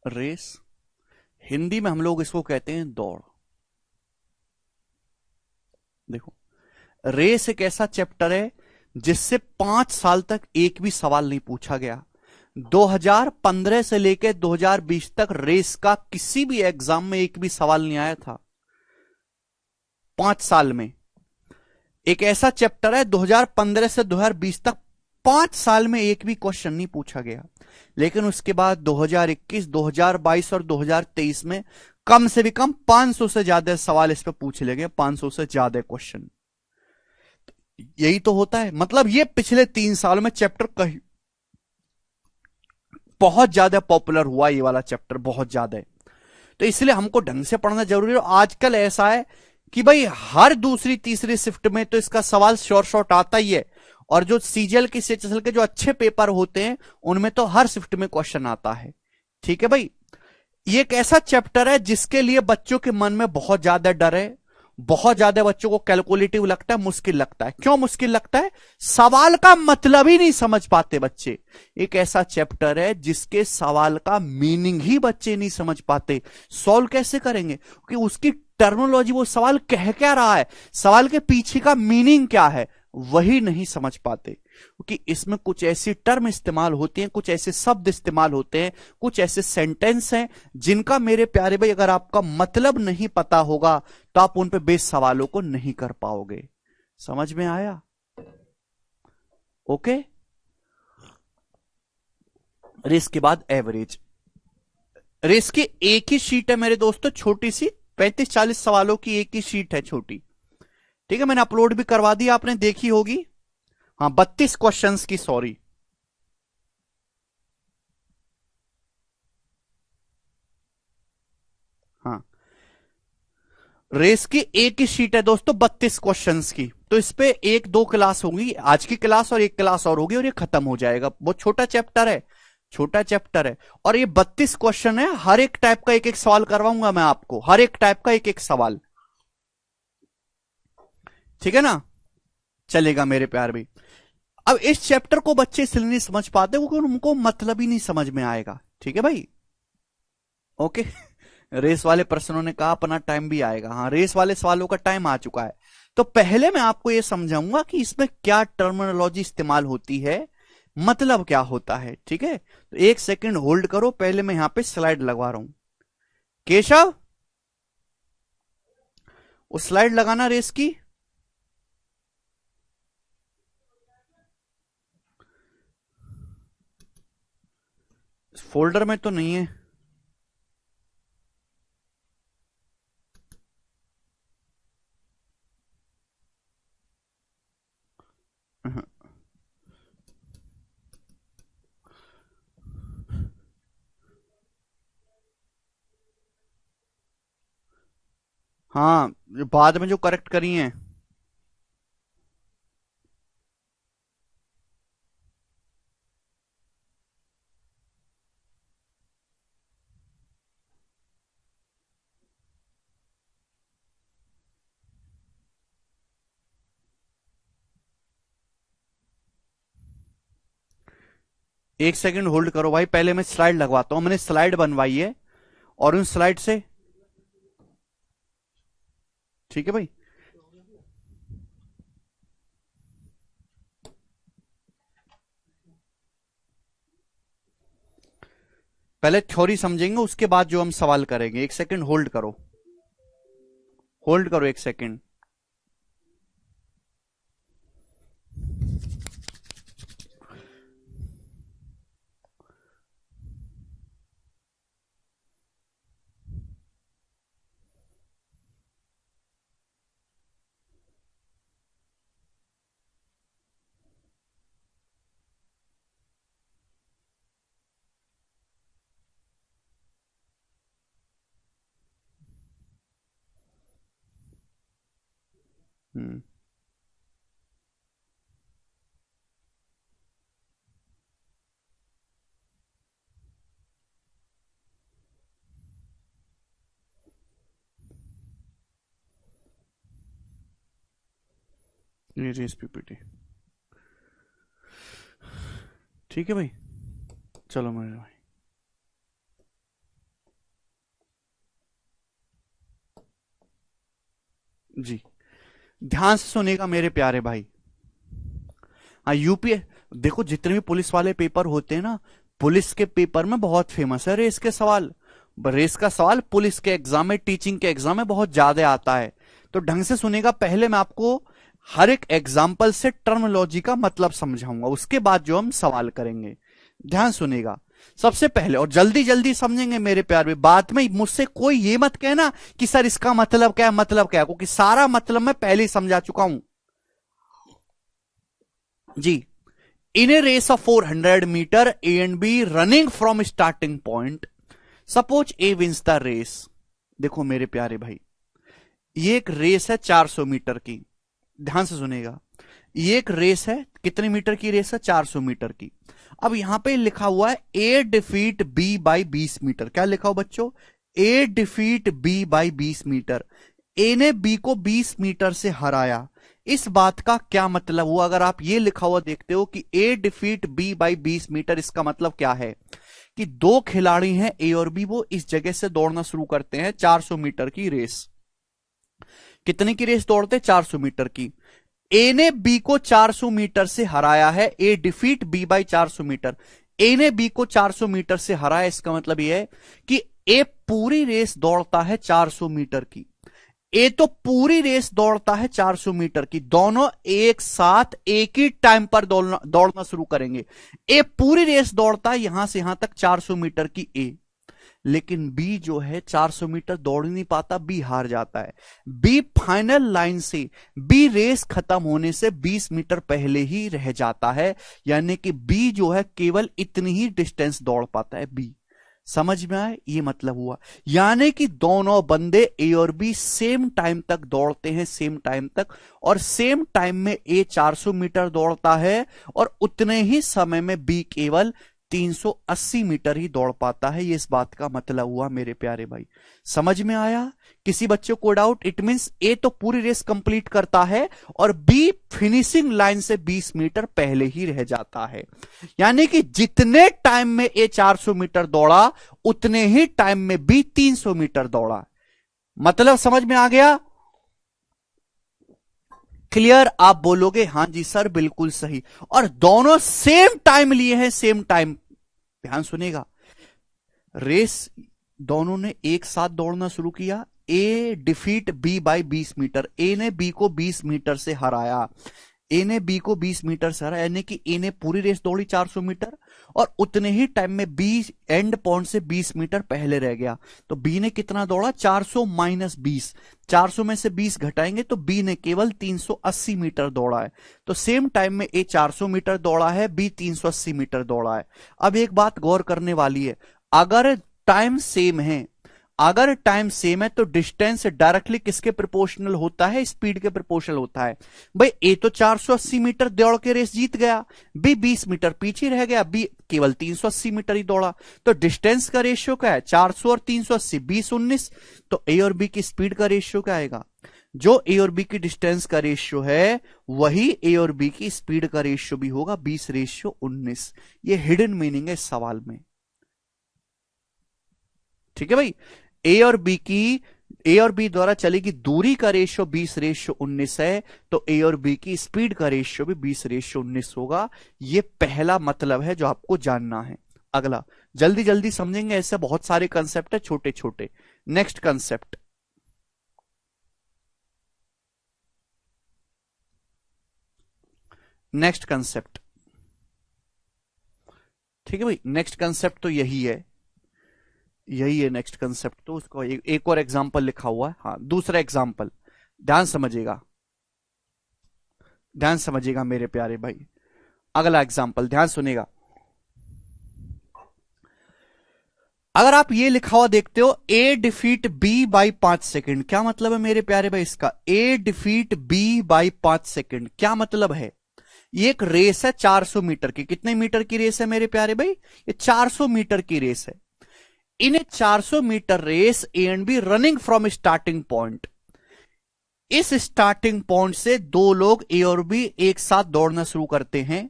रेस, हिंदी में हम लोग इसको कहते हैं दौड़। देखो, रेस एक ऐसा चैप्टर है जिससे 5 साल तक एक भी सवाल नहीं पूछा गया। 2015 से लेकर 2020 तक रेस का किसी भी एग्जाम में एक भी सवाल नहीं आया था। 5 साल में एक ऐसा चैप्टर है, 2015 से 2020 तक 5 साल में एक भी क्वेश्चन नहीं पूछा गया। लेकिन उसके बाद 2021, 2022 और 2023 में कम से भी कम 500 से ज्यादा सवाल इस पे पूछ ले गए, 500 से ज्यादा क्वेश्चन। यही तो होता है, मतलब ये पिछले 3 सालों में चैप्टर कहीं बहुत ज्यादा पॉपुलर हुआ, ये वाला चैप्टर बहुत ज्यादा है। तो इसलिए हमको ढंग से पढ़ना जरूरी है। आजकल ऐसा है कि भाई हर दूसरी तीसरी शिफ्ट में तो इसका सवाल शॉर्ट शॉर्ट आता ही है, और जो सीजीएल के सीएचएसएल के जो अच्छे पेपर होते हैं उनमें तो हर शिफ्ट में क्वेश्चन आता है। ठीक है भाई, ये एक ऐसा चैप्टर है जिसके लिए बच्चों के मन में बहुत ज्यादा डर है, बहुत ज्यादा बच्चों को कैलकुलेटिव लगता है, मुश्किल लगता है। क्यों मुश्किल लगता है? सवाल का मतलब ही नहीं समझ पाते बच्चे। एक ऐसा चैप्टर है जिसके सवाल का मीनिंग ही बच्चे नहीं समझ पाते। सॉल्व कैसे करेंगे? क्योंकि उसकी टर्मिनोलॉजी, वो सवाल कह क्या रहा है, सवाल के पीछे का मीनिंग क्या है, वही नहीं समझ पाते। क्योंकि इसमें कुछ ऐसी टर्म इस्तेमाल होती हैं, कुछ ऐसे शब्द इस्तेमाल होते हैं, कुछ ऐसे सेंटेंस हैं जिनका मेरे प्यारे भाई अगर आपका मतलब नहीं पता होगा तो आप उन पे बेस सवालों को नहीं कर पाओगे। समझ में आया? ओके। रेस के बाद एवरेज। रेस की एक ही शीट है मेरे दोस्तों, छोटी सी, 35-40 सवालों की एक ही शीट है, छोटी। ठीक है, मैंने अपलोड भी करवा दी, आपने देखी होगी। हाँ, 32 क्वेश्चंस की, सॉरी। हाँ, रेस की एक ही शीट है दोस्तों, 32 क्वेश्चंस की। तो इस पे 1-2 क्लास होंगी, आज की क्लास और एक क्लास और होगी, और ये खत्म हो जाएगा। बहुत छोटा चैप्टर है, छोटा चैप्टर है, और ये 32 क्वेश्चन है। हर एक टाइप का एक एक सवाल करवाऊंगा मैं आपको, हर एक टाइप का एक एक सवाल। ठीक है ना? चलेगा मेरे प्यार भी। अब इस चैप्टर को बच्चे इसलिए नहीं समझ पाते क्योंकि उनको मतलब ही नहीं समझ में आएगा। ठीक है भाई? ओके। रेस वाले प्रश्नों ने कहा अपना टाइम भी आएगा। हाँ, रेस वाले सवालों का टाइम आ चुका है। तो पहले मैं आपको यह समझाऊंगा कि इसमें क्या टर्मिनोलॉजी इस्तेमाल होती है, मतलब क्या होता है। ठीक है, तो एक सेकंड होल्ड करो, पहले मैं यहां पे स्लाइड लगवा रहा हूं। केशव, वो स्लाइड लगाना रेस की। फोल्डर में तो नहीं है। हाँ, बाद में जो करेक्ट करी है। एक सेकंड होल्ड करो भाई, पहले मैं स्लाइड लगवाता हूं। मैंने स्लाइड बनवाई है, और उन स्लाइड से, ठीक है भाई, पहले थ्योरी समझेंगे, उसके बाद जो हम सवाल करेंगे। एक सेकंड होल्ड करो, होल्ड करो एक सेकंड। हम्म, ये रेस पीपीटी। ठीक है भाई, चलो मेरे भाई। जी, ध्यान से सुनेगा मेरे प्यारे भाई। हाँ, यूपीए, देखो जितने भी पुलिस वाले पेपर होते हैं ना, पुलिस के पेपर में बहुत फेमस है रेस के सवाल। रेस का सवाल पुलिस के एग्जाम में, टीचिंग के एग्जाम में बहुत ज्यादा आता है। तो ढंग से सुनेगा, पहले मैं आपको हर एक एग्जाम्पल से टर्मिनोलॉजी का मतलब समझाऊंगा, उसके बाद जो हम सवाल करेंगे। ध्यान सुनेगा सबसे पहले, और जल्दी जल्दी समझेंगे मेरे प्यारे। बाद में मुझसे कोई ये मत कहना कि सर इसका मतलब क्या है, मतलब क्या है, क्योंकि सारा मतलब मैं पहले ही समझा चुका हूं जी। In a race of 400 meter, A and B running from starting point, suppose A wins the race. देखो मेरे प्यारे भाई, ये एक रेस है 400 मीटर की। ध्यान से सुनेगा, ये एक रेस है, कितने मीटर की रेस है, 400 मीटर की। अब यहां पे लिखा हुआ है ए डिफीट बी बाई 20 मीटर। क्या लिखा हो बच्चों, ए defeat B by 20 metre. A ने बी को 20 मीटर से हराया। इस बात का क्या मतलब हुआ? अगर आप ये लिखा हुआ देखते हो कि ए डिफीट बी बाई 20 मीटर, इसका मतलब क्या है कि दो खिलाड़ी हैं ए और बी, वो इस जगह से दौड़ना शुरू करते हैं 400 मीटर की रेस। कितने की रेस दौड़ते, 400 मीटर की। ए ने बी को 400 मीटर से हराया है, ए defeat B by 400 meter. A ने बी को 400 मीटर से हराया, इसका मतलब यह है कि ए पूरी रेस दौड़ता है 400 मीटर की। ए तो पूरी रेस दौड़ता है 400 मीटर की, दोनों एक साथ एक ही टाइम पर दौड़ना शुरू करेंगे। ए पूरी रेस दौड़ता है यहां से यहां तक 400 मीटर की ए, लेकिन बी जो है 400 मीटर दौड़ नहीं पाता, बी हार जाता है। बी फाइनल लाइन से, बी रेस खत्म होने से 20 मीटर पहले ही रह जाता है, यानी कि बी जो है केवल इतनी ही डिस्टेंस दौड़ पाता है बी। समझ में आए, ये मतलब हुआ। यानी कि दोनों बंदे ए और बी सेम टाइम तक दौड़ते हैं, सेम टाइम तक, और सेम टाइम में ए 400 मीटर दौड़ता है और उतने ही समय में बी केवल 380 मीटर ही दौड़ पाता है। ये इस बात का मतलब हुआ मेरे प्यारे भाई। समझ में आया? किसी बच्चे को डाउट? इट मींस ए तो पूरी रेस कंप्लीट करता है और बी फिनिशिंग लाइन से 20 मीटर पहले ही रह जाता है। यानी कि जितने टाइम में ए 400 मीटर दौड़ा, उतने ही टाइम में बी 300 मीटर दौड़ा। मतलब समझ में आ गया? क्लियर? आप बोलोगे हां जी सर बिल्कुल सही। और दोनों सेम टाइम लिए हैं, सेम टाइम। ध्यान सुनेगा, रेस दोनों ने एक साथ दौड़ना शुरू किया। ए defeat B by 20 metre, A ने बी को 20 मीटर से हराया। ए ने बी को 20 मीटर से हराया, यानी कि ए ने पूरी रेस दौड़ी 400 मीटर और उतने ही टाइम में बी एंड पॉइंट से 20 मीटर पहले रह गया। तो बी ने कितना दौड़ा, 400 माइनस 20, 400 में से 20 घटाएंगे तो बी ने केवल 380 मीटर दौड़ा है। तो सेम टाइम में ए 400 मीटर दौड़ा है, बी 380 मीटर दौड़ा है। अब एक बात गौर करने वाली है, अगर टाइम सेम है, अगर टाइम सेम है तो डिस्टेंस डायरेक्टली किसके प्रोपोर्शनल होता है, स्पीड के प्रोपोर्शनल होता है। भाई ए तो 480 मीटर दौड़ के रेस जीत गया, बी 20 मीटर पीछे रह गया, बी केवल 380 मीटर ही दौड़ा। तो डिस्टेंस का रेशियो क्या है, 400 और 380, 20 19। तो ए और बी की स्पीड का रेशियो क्या आएगा, जो ए और बी की डिस्टेंस का रेशियो है वही ए और बी की स्पीड का रेशियो भी होगा, 20:19। ये हिडन मीनिंग है इस सवाल में। ठीक है भाई, ए और बी द्वारा चलेगी दूरी का रेशियो 20:19 है, तो ए और बी की स्पीड का रेशियो भी 20:19 होगा। यह पहला मतलब है जो आपको जानना है। अगला जल्दी जल्दी समझेंगे, ऐसे बहुत सारे कंसेप्ट है छोटे छोटे। Next concept, next concept. ठीक है भाई, नेक्स्ट कंसेप्ट तो यही है, यही है नेक्स्ट कंसेप्ट। तो उसको एक और एग्जांपल लिखा हुआ है। हाँ, दूसरा एग्जांपल, ध्यान समझिएगा, ध्यान समझिएगा मेरे प्यारे भाई। अगला एग्जांपल ध्यान सुनेगा। अगर आप ये लिखा हुआ देखते हो, ए डिफीट बी बाई 5 सेकेंड, क्या मतलब है मेरे प्यारे भाई इसका? ए डिफीट बी बाई 5 सेकेंड क्या मतलब है? ये एक रेस है 400 मीटर की। कितने मीटर की रेस है मेरे प्यारे भाई? ये 400 मीटर की रेस है। In 400 metre race A and B running from starting point, इस स्टार्टिंग पॉइंट से दो लोग ए और बी एक साथ दौड़ना शुरू करते हैं।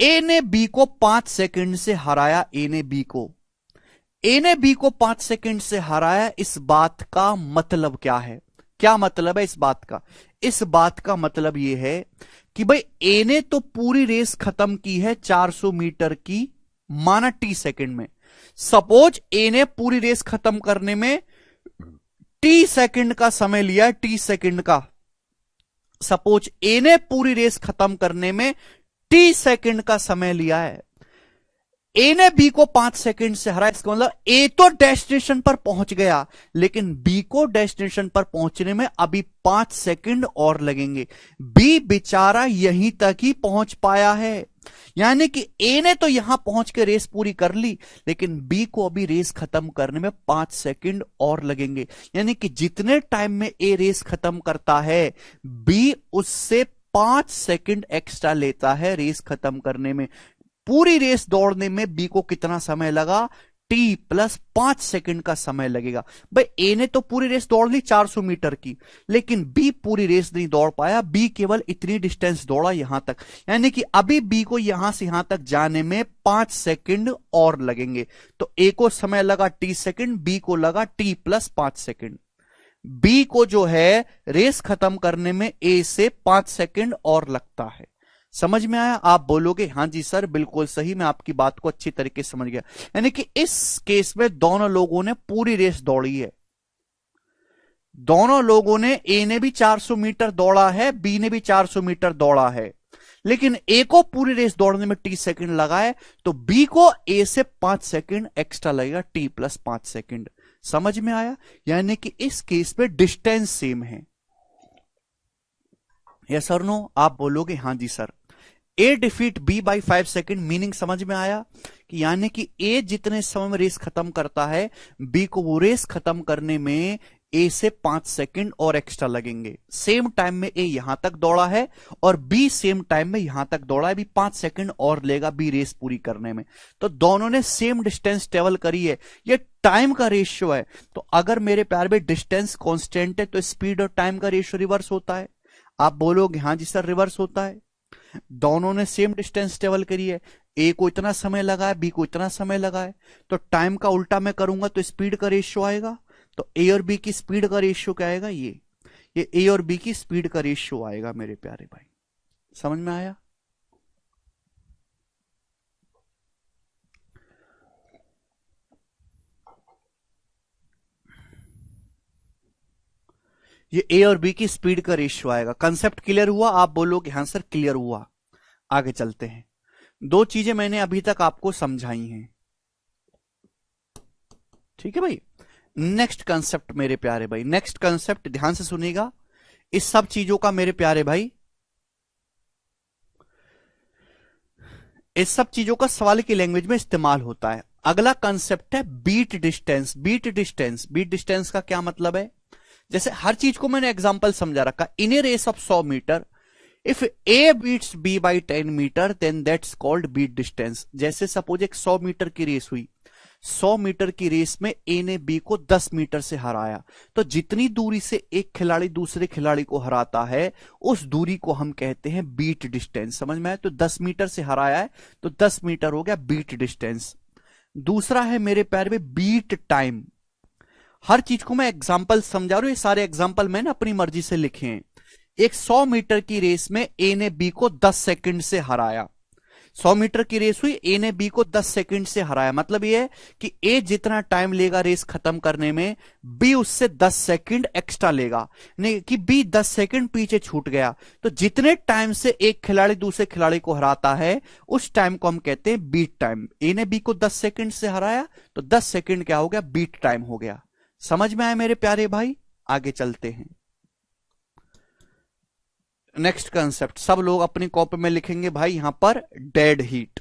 ए ने बी को 5 सेकंड से हराया, ए ने बी को 5 सेकंड से हराया। इस बात का मतलब क्या है? क्या मतलब है इस बात का? इस बात का मतलब यह है कि भाई ए ने तो पूरी रेस खत्म की है 400 मीटर की, माना टी सेकंड में। सपोज ए ने पूरी रेस खत्म करने में टी सेकंड का समय लिया है, टी सेकंड का। सपोज ए ने पूरी रेस खत्म करने में टी सेकंड का समय लिया है। ए ने बी को 5 सेकंड से हराया। इसका मतलब ए तो डेस्टिनेशन पर पहुंच गया, लेकिन बी को डेस्टिनेशन पर पहुंचने में अभी 5 सेकंड और लगेंगे। बी बेचारा यहीं तक ही पहुंच पाया है, यानी कि ए ने तो यहां पहुंच के रेस पूरी कर ली, लेकिन बी को अभी रेस खत्म करने में 5 सेकंड और लगेंगे। यानी कि जितने टाइम में ए रेस खत्म करता है, बी उससे 5 सेकंड एक्स्ट्रा लेता है रेस खत्म करने में। पूरी रेस दौड़ने में बी को कितना समय लगा? टी प्लस 5 सेकंड का समय लगेगा। भाई ए ने तो पूरी रेस दौड़ ली 400 मीटर की, लेकिन बी पूरी रेस नहीं दौड़ पाया। बी केवल इतनी डिस्टेंस दौड़ा यहां तक, यानी कि अभी बी को यहां से यहां तक जाने में 5 सेकंड और लगेंगे। तो ए को समय लगा टी सेकंड, बी को लगा टी प्लस 5 सेकंड। बी को जो है रेस खत्म करने में ए से 5 सेकंड और लगता है। समझ में आया? आप बोलोगे हां जी सर बिल्कुल सही, मैं आपकी बात को अच्छी तरीके से समझ गया। यानी कि इस केस में दोनों लोगों ने पूरी रेस दौड़ी है। दोनों लोगों ने, ए ने भी 400 मीटर दौड़ा है, बी ने भी 400 मीटर दौड़ा है, लेकिन ए को पूरी रेस दौड़ने में टी सेकंड लगा है, तो बी को ए से 5 सेकंड एक्स्ट्रा लगेगा, टी प्लस 5 सेकंड। समझ में आया? यानी कि इस केस में डिस्टेंस सेम है। यस और नो? आप बोलोगे हां जी sir. A defeat B by 5 second, meaning समझ में आया? कि यानी कि ए जितने समय में रेस खत्म करता है, बी को वो रेस खत्म करने में ए से 5 सेकंड और एक्स्ट्रा लगेंगे। सेम टाइम में ए यहां तक दौड़ा है और बी सेम टाइम में यहां तक दौड़ा है, भी 5 सेकंड और लेगा बी रेस पूरी करने में। तो दोनों ने सेम डिस्टेंस ट्रेवल करी है, ये टाइम का रेशियो है। तो अगर मेरे प्यार में डिस्टेंस कांस्टेंट है, तो स्पीड और टाइम का रेशियो रिवर्स होता है। आप बोलोगे हां जी सर रिवर्स होता है। दोनों ने सेम डिस्टेंस ट्रेवल करी है, ए को इतना समय लगा है, बी को इतना समय लगा है, तो टाइम का उल्टा मैं करूंगा तो स्पीड का रेशियो आएगा। तो ए और बी की स्पीड का रेशियो क्या आएगा? ये ए और बी की स्पीड का रेशियो आएगा मेरे प्यारे भाई। समझ में आया? ये ए और बी की स्पीड का रेशियो आएगा। कंसेप्ट क्लियर हुआ? आप बोलोगे हां सर क्लियर हुआ। आगे चलते हैं। दो चीजें मैंने अभी तक आपको समझाई हैं, ठीक है भाई। नेक्स्ट कंसेप्ट मेरे प्यारे भाई, नेक्स्ट कंसेप्ट ध्यान से सुनिएगा। इस सब चीजों का मेरे प्यारे भाई, इस सब चीजों का सवाल की लैंग्वेज में इस्तेमाल होता है। अगला कंसेप्ट है beat distance. Beat distance, beat distance का क्या मतलब है? जैसे हर चीज को मैंने एग्जांपल समझा रखा। In a race of 100 meter, if A beats B by 10 meter, then that's called beat distance. जैसे सपोज एक 100 मीटर की रेस हुई, 100 मीटर की रेस में ए ने बी को 10 मीटर से हराया, तो जितनी दूरी से एक खिलाड़ी दूसरे खिलाड़ी को हराता है, उस दूरी को हम कहते हैं बीट डिस्टेंस। समझ में आया? तो 10 मीटर से हराया है, तो 10 मीटर हो गया बीट डिस्टेंस। दूसरा है मेरे प्यारे में बीट टाइम। हर चीज को मैं एग्जाम्पल समझा रहा हूं, ये सारे एग्जाम्पल मैंने अपनी मर्जी से लिखे हैं। एक 100 मीटर की रेस में ए ने बी को 10 सेकंड से हराया। 100 मीटर की रेस हुई, ए ने बी को 10 सेकंड से हराया। मतलब यह है कि ए जितना टाइम लेगा रेस खत्म करने में, बी उससे 10 सेकंड एक्स्ट्रा लेगा, नहीं कि बी 10 सेकंड पीछे छूट गया। तो जितने टाइम से एक खिलाड़ी दूसरे खिलाड़ी को हराता है, उस टाइम को हम कहते हैं बीट टाइम। ए ने बी को 10 सेकंड से हराया, तो 10 सेकंड क्या हो गया? बीट टाइम हो गया। समझ में आया मेरे प्यारे भाई? आगे चलते हैं। नेक्स्ट कंसेप्ट सब लोग अपनी कॉपी में लिखेंगे भाई, यहां पर डेड हीट।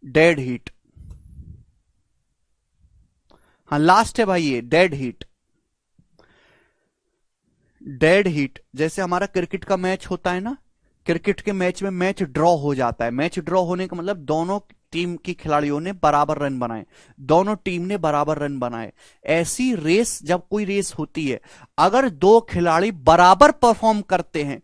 डेड हीट, हाँ लास्ट है भाई ये डेड हीट। डेड हीट जैसे हमारा क्रिकेट का मैच होता है ना, क्रिकेट के मैच में मैच ड्रॉ हो जाता है। मैच ड्रॉ होने का मतलब दोनों टीम की खिलाड़ियों ने बराबर रन बनाए, दोनों टीम ने बराबर रन बनाए। ऐसी रेस, जब कोई रेस होती है, अगर दो खिलाड़ी बराबर परफॉर्म करते हैं,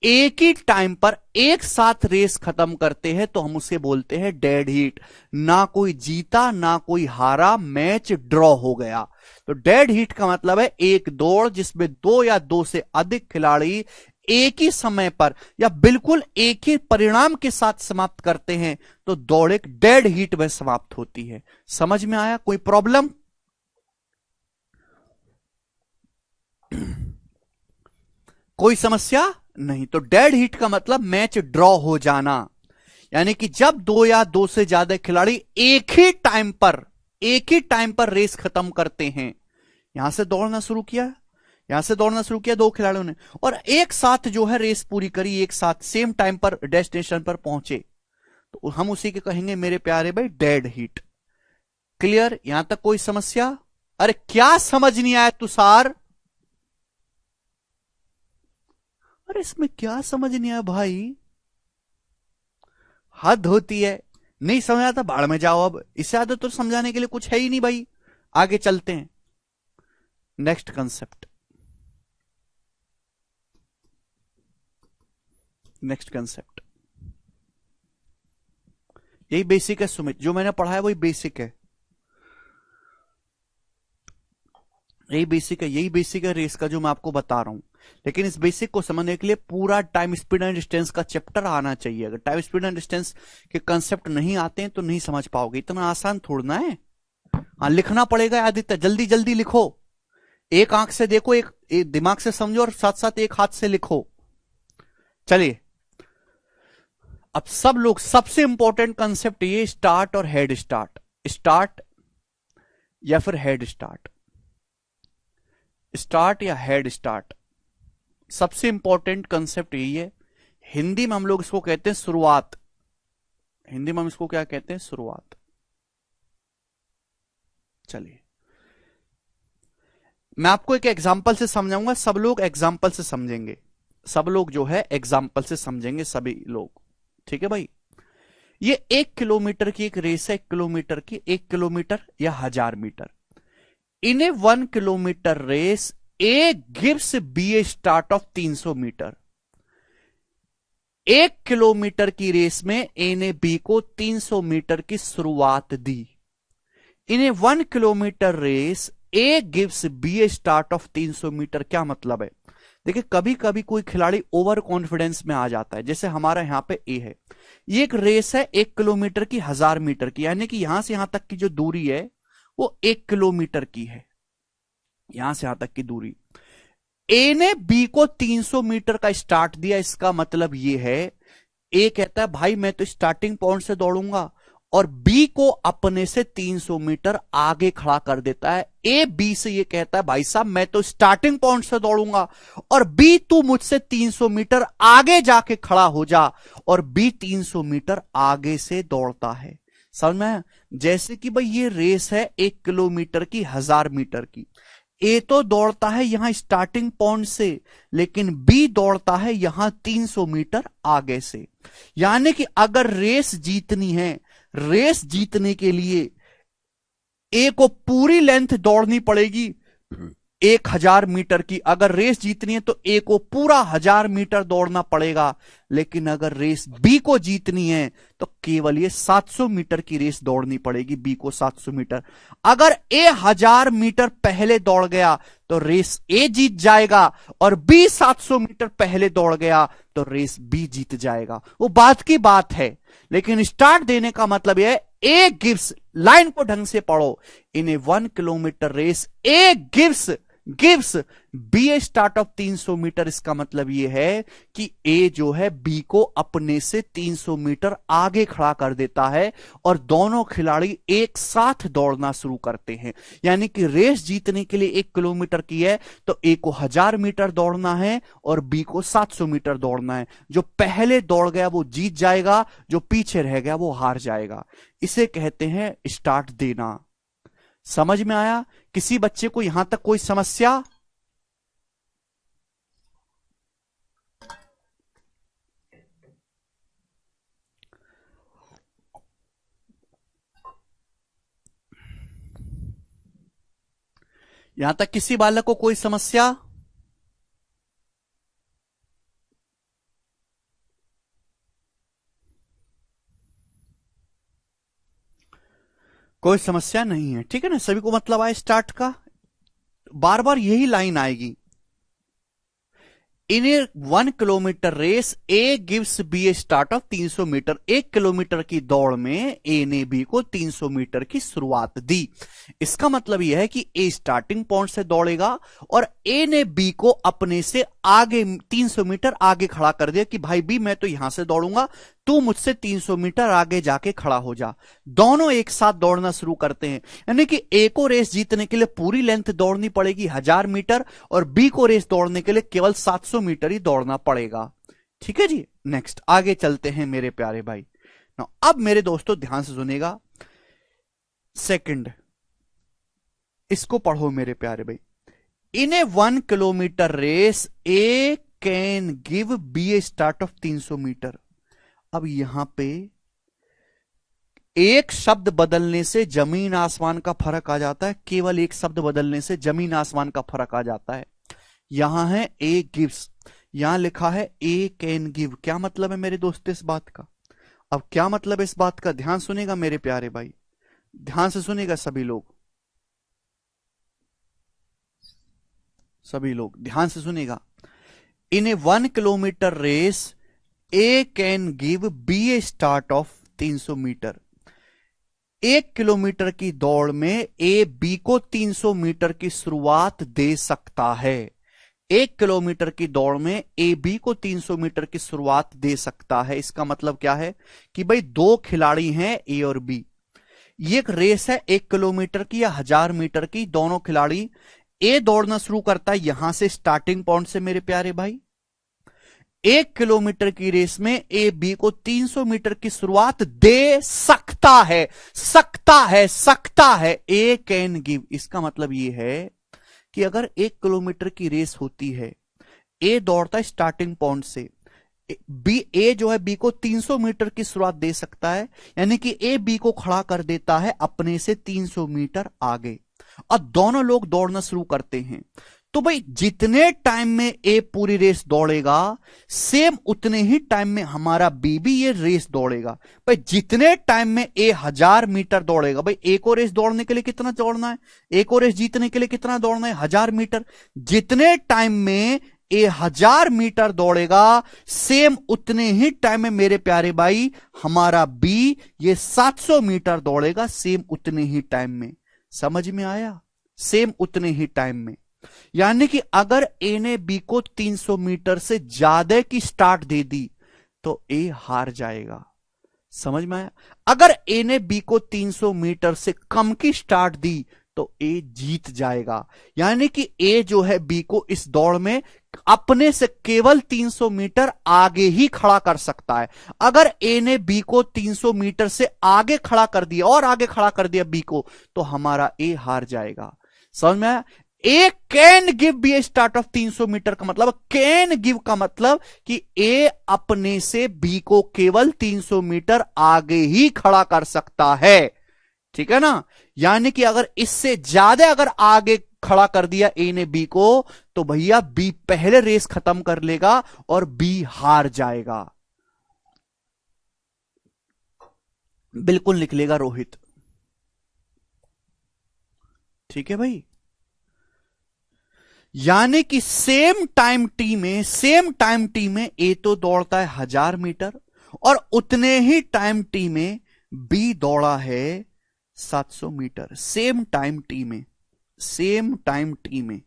एक ही टाइम पर एक साथ रेस खत्म करते हैं, तो हम उसे बोलते हैं डेड हीट। ना कोई जीता ना कोई हारा, मैच ड्रॉ हो गया। तो डेड हीट का मतलब है एक दौड़ जिसमें दो या दो से अधिक खिलाड़ी एक ही समय पर या बिल्कुल एक ही परिणाम के साथ समाप्त करते हैं, तो दौड़ एक डेड हीट में समाप्त होती है। समझ में आया? कोई प्रॉब्लम? कोई समस्या नहीं। तो डेड हीट का मतलब मैच ड्रॉ हो जाना, यानी कि जब दो या दो से ज्यादा खिलाड़ी एक ही टाइम पर रेस खत्म करते हैं। यहां से दौड़ना शुरू किया, यहां से दौड़ना शुरू किया दो खिलाड़ियों ने, और एक साथ जो है रेस पूरी करी, एक साथ सेम टाइम पर डेस्टिनेशन पर पहुंचे, तो हम उसी के कहेंगे मेरे प्यारे भाई डेड हीट। क्लियर? यहां तक कोई समस्या? अरे क्या समझ नहीं आया तुषार? अरे इसमें क्या समझ नहीं आया भाई? हद होती है। नहीं समझ आता, बाढ़ में जाओ। अब इससे ज्यादा तो समझाने के लिए कुछ है ही नहीं भाई। आगे चलते हैं। Next concept, next concept. यही बेसिक है सुमित, जो मैंने पढ़ा है वही बेसिक है, यही बेसिक है, यही बेसिक है रेस का जो मैं आपको बता रहा हूं। लेकिन इस बेसिक को समझने के लिए पूरा टाइम स्पीड एंड डिस्टेंस का चैप्टर आना चाहिए। अगर टाइम स्पीड एंड डिस्टेंस के कंसेप्ट नहीं आते हैं तो नहीं समझ पाओगे। इतना आसान थोड़ना है। हाँ, लिखना पड़ेगा आदित्य, जल्दी जल्दी लिखो। एक आंख से देखो, एक दिमाग से समझो, और साथ साथ एक हाथ से लिखो। चलिए, अब सब लोग, सबसे इंपॉर्टेंट कंसेप्ट ये स्टार्ट और हेड स्टार्ट, स्टार्ट या फिर हेड स्टार्ट, स्टार्ट या हेड स्टार्ट, सबसे इंपॉर्टेंट कंसेप्ट यही है। हिंदी में हम लोग इसको कहते हैं शुरुआत। हिंदी में हम इसको क्या कहते हैं? शुरुआत। चलिए, मैं आपको एक एग्जांपल से समझाऊंगा, सब लोग एग्जांपल से समझेंगे, सब लोग जो है एग्जांपल से समझेंगे, सभी लोग। ठीक है भाई? ये 1 किलोमीटर की एक रेस है, 1 किलोमीटर की, 1 किलोमीटर या 1000 metre. In a 1 kilometre race A gives B a start of 300 metre. 1 kilometre की रेस में ए ने बी को 300 मीटर की शुरुआत दी। In a 1 kilometre race A gives B a start of 300 metre. क्या मतलब है? देखिए, कभी कभी कोई खिलाड़ी ओवर कॉन्फिडेंस में आ जाता है, जैसे हमारा यहां पे ए है, ये एक रेस है 1 किलोमीटर की, 1000 मीटर की, यानी कि यहां से यहां तक की जो दूरी है वो 1 किलोमीटर की है। यहां से यहां तक की दूरी, ए ने बी को 300 मीटर का स्टार्ट दिया। इसका मतलब यह है, ए कहता है भाई मैं तो स्टार्टिंग पॉइंट से दौड़ूंगा, और बी को अपने से 300 मीटर आगे खड़ा कर देता है। ए बी से ये कहता है भाई साहब मैं तो स्टार्टिंग पॉइंट से दौड़ूंगा, और बी तू मुझसे 300 मीटर आगे जाके खड़ा हो जा, और बी 300 मीटर आगे से दौड़ता है। समझ में? जैसे कि भाई ये रेस है 1 किलोमीटर की, 1000 मीटर की। ए तो दौड़ता है यहां स्टार्टिंग पॉइंट से, लेकिन बी दौड़ता है यहां 300 मीटर आगे से। यानी कि अगर रेस जीतनी है, रेस जीतने के लिए ए को पूरी लेंथ दौड़नी पड़ेगी 1000 मीटर की। अगर रेस जीतनी है तो ए को पूरा 1000 मीटर दौड़ना पड़ेगा। लेकिन अगर रेस बी को जीतनी है तो केवल ये 700 मीटर की रेस दौड़नी पड़ेगी, बी को 700 मीटर। अगर ए 1000 मीटर पहले दौड़ गया तो रेस ए जीत जाएगा, और बी 700 मीटर पहले दौड़ गया तो रेस बी जीत जाएगा। वो बात की बात है, लेकिन स्टार्ट देने का मतलब यह है ए गिव्स, लाइन को ढंग से पढ़ो, in a 1 kilometre race A gives B a start of 300 metre. इसका मतलब यह है कि ए जो है बी को अपने से 300 मीटर आगे खड़ा कर देता है, और दोनों खिलाड़ी एक साथ दौड़ना शुरू करते हैं। यानी कि रेस जीतने के लिए 1 किलोमीटर की है तो ए को 1000 मीटर दौड़ना है और बी को 700 मीटर दौड़ना है। जो पहले दौड़ गया वो जीत जाएगा, जो पीछे रह गया वो हार जाएगा। इसे कहते हैं स्टार्ट देना। समझ में आया? किसी बच्चे को यहां तक कोई समस्या? यहां तक किसी बालक को कोई समस्या? कोई समस्या नहीं है, ठीक है ना, सभी को मतलब आए स्टार्ट का। बार बार यही लाइन आएगी। In a 1 kilometre race A gives B a start of 300 metre. 1 kilometre की दौड़ में ए ने बी को 300 मीटर की शुरुआत दी। इसका मतलब यह है कि ए स्टार्टिंग पॉइंट से दौड़ेगा और ए ने बी को अपने से आगे 300 मीटर आगे खड़ा कर दिया कि भाई बी मैं तो यहां से दौड़ूंगा, तू मुझसे 300 मीटर आगे जाके खड़ा हो जा। दोनों एक साथ दौड़ना शुरू करते हैं, यानी कि ए को रेस जीतने के लिए पूरी लेंथ दौड़नी पड़ेगी 1000 मीटर और बी को रेस दौड़ने के लिए केवल 700 मीटर ही दौड़ना पड़ेगा। ठीक है जी, नेक्स्ट आगे चलते हैं मेरे प्यारे भाई। अब मेरे दोस्तों ध्यान से सुनेगा, सेकंड इसको पढ़ो मेरे प्यारे भाई। In a 1 kilometre race A can give B a start of 300 metre. अब यहां पे एक शब्द बदलने से जमीन आसमान का फर्क आ जाता है, केवल एक शब्द बदलने से जमीन आसमान का फर्क आ जाता है। यहां है ए गिव्स, यहां लिखा है ए कैन गिव। क्या मतलब है मेरे दोस्त इस बात का? अब क्या मतलब है इस बात का, ध्यान सुनेगा मेरे प्यारे भाई, ध्यान से सुनेगा सभी लोग, सभी लोग ध्यान से सुनेगा। In a 1 kilometre race A can give B a start of 300 metre. 1 kilometre की दौड़ में ए बी को 300 मीटर की शुरुआत दे सकता है। 1 किलोमीटर की दौड़ में ए बी को 300 मीटर की शुरुआत दे सकता है। इसका मतलब क्या है कि भाई दो खिलाड़ी हैं ए और बी, ये एक रेस है 1 किलोमीटर की या 1000 मीटर की। दोनों खिलाड़ी, ए दौड़ना शुरू करता है यहां से स्टार्टिंग पॉइंट से मेरे प्यारे भाई। 1 किलोमीटर की रेस में ए बी को 300 मीटर की शुरुआत दे सकता है, सकता है, सकता है। ए कैन गिव, इसका मतलब यह है कि अगर 1 किलोमीटर की रेस होती है, ए दौड़ता है स्टार्टिंग पॉइंट से, बी ए जो है बी को 300 मीटर की शुरुआत दे सकता है, यानी कि ए बी को खड़ा कर देता है अपने से 300 मीटर आगे और दोनों लोग दौड़ना शुरू करते हैं। तो भाई जितने टाइम में ए पूरी रेस दौड़ेगा, सेम उतने ही टाइम में हमारा बी भी ये रेस दौड़ेगा। भाई जितने टाइम में ए 1000 मीटर दौड़ेगा, भाई ए को रेस दौड़ने के लिए कितना दौड़ना है, ए को रेस जीतने के लिए कितना दौड़ना है, 1000 मीटर। जितने टाइम में ए 1000 मीटर दौड़ेगा, सेम उतने ही टाइम में मेरे प्यारे भाई हमारा बी ये 700 मीटर दौड़ेगा, सेम उतने ही टाइम में। समझ में आया? सेम उतने ही टाइम में, यानी कि अगर ए ने बी को 300 मीटर से ज्यादा की स्टार्ट दे दी तो ए हार जाएगा। समझ में आया? अगर ए ने बी को 300 मीटर से कम की स्टार्ट दी तो ए जीत जाएगा, यानी कि ए जो है बी को इस दौड़ में अपने से केवल 300 मीटर आगे ही खड़ा कर सकता है। अगर ए ने बी को 300 मीटर से आगे खड़ा कर दिया और आगे खड़ा कर दिया बी को, तो हमारा ए हार जाएगा। समझ में आया? A can give B a start of 300 meter का मतलब, कैन गिव का मतलब कि ए अपने से बी को केवल 300 मीटर आगे ही खड़ा कर सकता है। ठीक है ना? यानी कि अगर इससे ज्यादा अगर आगे खड़ा कर दिया ए ने बी को, तो भैया बी पहले रेस खत्म कर लेगा और बी हार जाएगा। बिल्कुल निकलेगा रोहित। ठीक है भाई, यानी कि सेम टाइम टी में ए तो दौड़ता है 1000 मीटर और उतने ही टाइम टी में बी दौड़ा है 700 मीटर। सेम टाइम टी में, सेम टाइम टी में,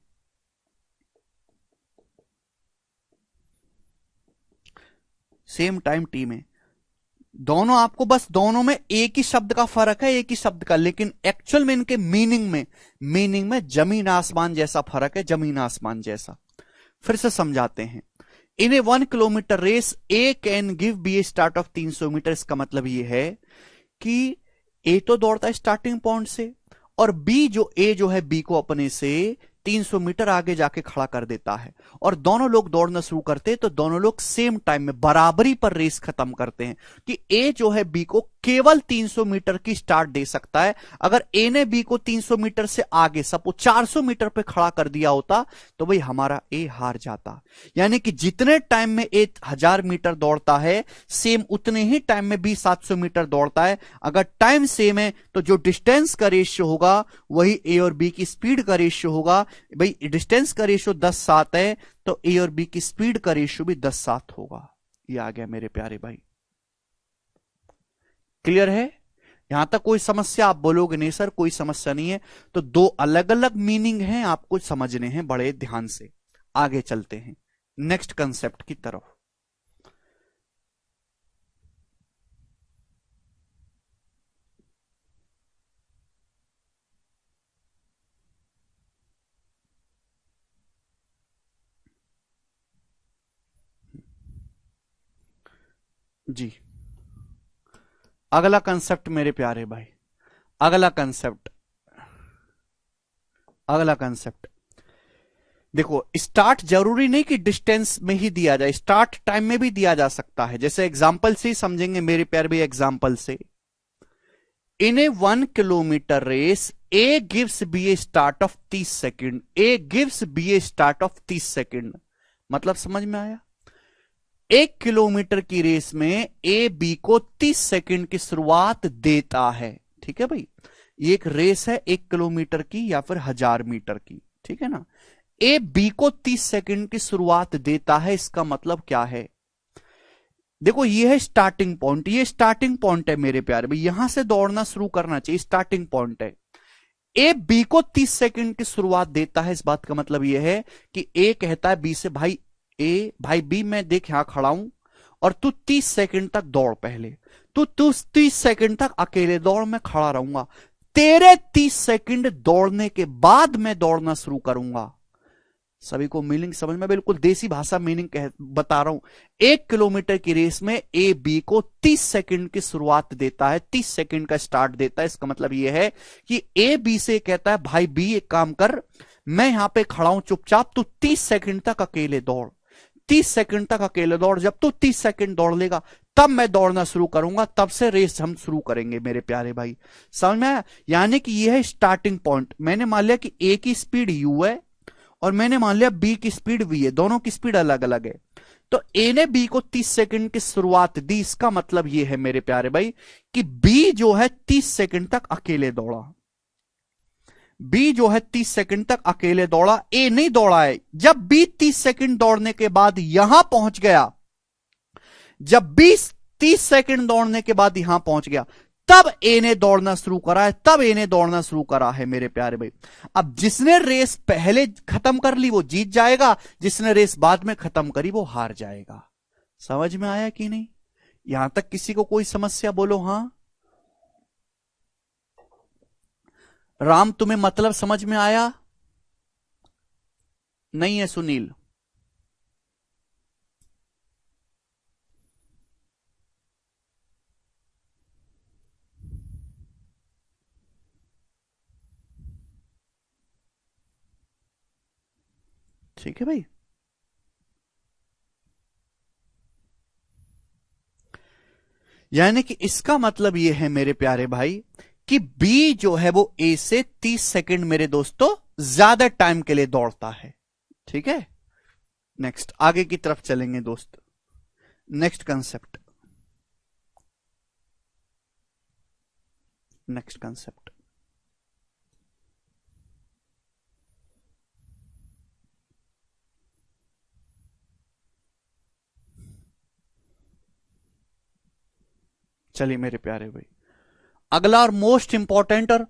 सेम टाइम टी में दोनों, आपको बस दोनों में एक ही शब्द का फर्क है, एक ही शब्द का, लेकिन एक्चुअल में इनके मीनिंग में जमीन आसमान जैसा फर्क है, जमीन आसमान जैसा। फिर से समझाते हैं। In a 1 kilometre race A can give B a start of 300 metre. इसका मतलब यह है कि ए तो दौड़ता है स्टार्टिंग पॉइंट से और बी जो है बी को अपने से 300 मीटर आगे जाके खड़ा कर देता है और दोनों लोग दौड़ना शुरू करते हैं। तो दोनों लोग सेम टाइम में बराबरी पर रेस खत्म करते हैं कि ए जो है बी को केवल 300 मीटर की स्टार्ट दे सकता है। अगर ए ने बी को 300 मीटर से आगे सपोज 400 मीटर पे खड़ा कर दिया होता तो भाई हमारा ए हार जाता। यानी कि जितने टाइम में ए 1000 मीटर दौड़ता है सेम उतने ही टाइम में बी 700 मीटर दौड़ता है। अगर टाइम सेम है तो जो डिस्टेंस का रेशियो होगा वही ए और बी की स्पीड का रेशियो होगा। भाई डिस्टेंस का रेशियो 10:7 है तो ए और बी की स्पीड का रेशियो भी 10:7 होगा। ये आ गया मेरे प्यारे भाई, क्लियर है? यहां तक कोई समस्या? आप बोलोगे नहीं सर कोई समस्या नहीं है, तो दो अलग अलग मीनिंग हैं, आपको समझने हैं बड़े ध्यान से। आगे चलते हैं नेक्स्ट कंसेप्ट की तरफ। जी अगला कंसेप्ट मेरे प्यारे भाई, अगला कंसेप्ट देखो, स्टार्ट जरूरी नहीं कि डिस्टेंस में ही दिया जाए, स्टार्ट टाइम में भी दिया जा सकता है। जैसे एग्जांपल से ही समझेंगे मेरे प्यारे भाई, एग्जांपल से in a 1 kilometre race A gives B a start of 30 second, A gives B a start of 30 second. मतलब समझ में आया? 1 किलोमीटर की रेस में ए बी को 30 सेकेंड की शुरुआत देता है। ठीक है भाई, ये एक रेस है 1 किलोमीटर की या फिर 1000 मीटर की, ठीक है ना। ए बी को 30 सेकेंड की शुरुआत देता है, इसका मतलब क्या है? देखो ये है स्टार्टिंग पॉइंट, ये स्टार्टिंग पॉइंट है मेरे प्यारे भाई, यहां से दौड़ना शुरू करना चाहिए, स्टार्टिंग पॉइंट है। ए बी को 30 सेकेंड की शुरुआत देता है, इस बात का मतलब यह है कि ए कहता है बी से, भाई ए भाई बी मैं देख यहां खड़ा हूं और तू 30 सेकेंड तक दौड़, पहले तू 30 सेकेंड तक अकेले दौड़, मैं खड़ा रहूंगा, तेरे 30 सेकेंड दौड़ने के बाद मैं दौड़ना शुरू करूंगा। सभी को मीनिंग समझ में? बिल्कुल देसी भाषा मीनिंग बता रहा हूं। 1 किलोमीटर की रेस में ए बी को 30 सेकंड की शुरुआत देता है, 30 सेकंड का स्टार्ट देता है। इसका मतलब यह है कि ए बी से कहता है भाई बी एक काम कर, मैं यहां पे खड़ा हूं चुपचाप, तू 30 सेकंड तक अकेले दौड़, 30 सेकंड तक अकेले दौड़, जब तू 30 सेकंड दौड़ लेगा तब मैं दौड़ना शुरू करूंगा, तब से रेस हम शुरू करेंगे मेरे प्यारे भाई। समझ में आया? यानी कि यह है स्टार्टिंग पॉइंट। मैंने मान लिया कि ए की स्पीड यू है और मैंने मान लिया बी की स्पीड वी है, दोनों की स्पीड अलग अलग है। तो ए ने बी को 30 सेकंड की शुरुआत दी, इसका मतलब यह है मेरे प्यारे भाई कि बी जो है 30 सेकंड तक अकेले दौड़ा, बी जो है 30 सेकंड तक अकेले दौड़ा, ए नहीं दौड़ा है। जब बी 30 सेकंड दौड़ने के बाद यहां पहुंच गया, जब बी 30 सेकंड दौड़ने के बाद यहां पहुंच गया, तब ए ने दौड़ना शुरू करा है, तब ए ने दौड़ना शुरू करा है मेरे प्यारे भाई। अब जिसने रेस पहले खत्म कर ली वो जीत जाएगा, जिसने रेस बाद में खत्म करी वो हार जाएगा। समझ में आया कि नहीं? यहां तक किसी को कोई समस्या? बोलो हां। राम तुम्हें मतलब समझ में आया? नहीं है सुनील? ठीक है भाई, यानी कि इसका मतलब यह है मेरे प्यारे भाई कि बी जो है वो ए से 30 सेकंड मेरे दोस्तों ज्यादा टाइम के लिए दौड़ता है। ठीक है, नेक्स्ट आगे की तरफ चलेंगे दोस्त। नेक्स्ट कंसेप्ट, नेक्स्ट कंसेप्ट चलिए मेरे प्यारे भाई, अगला और मोस्ट इंपॉर्टेंट, और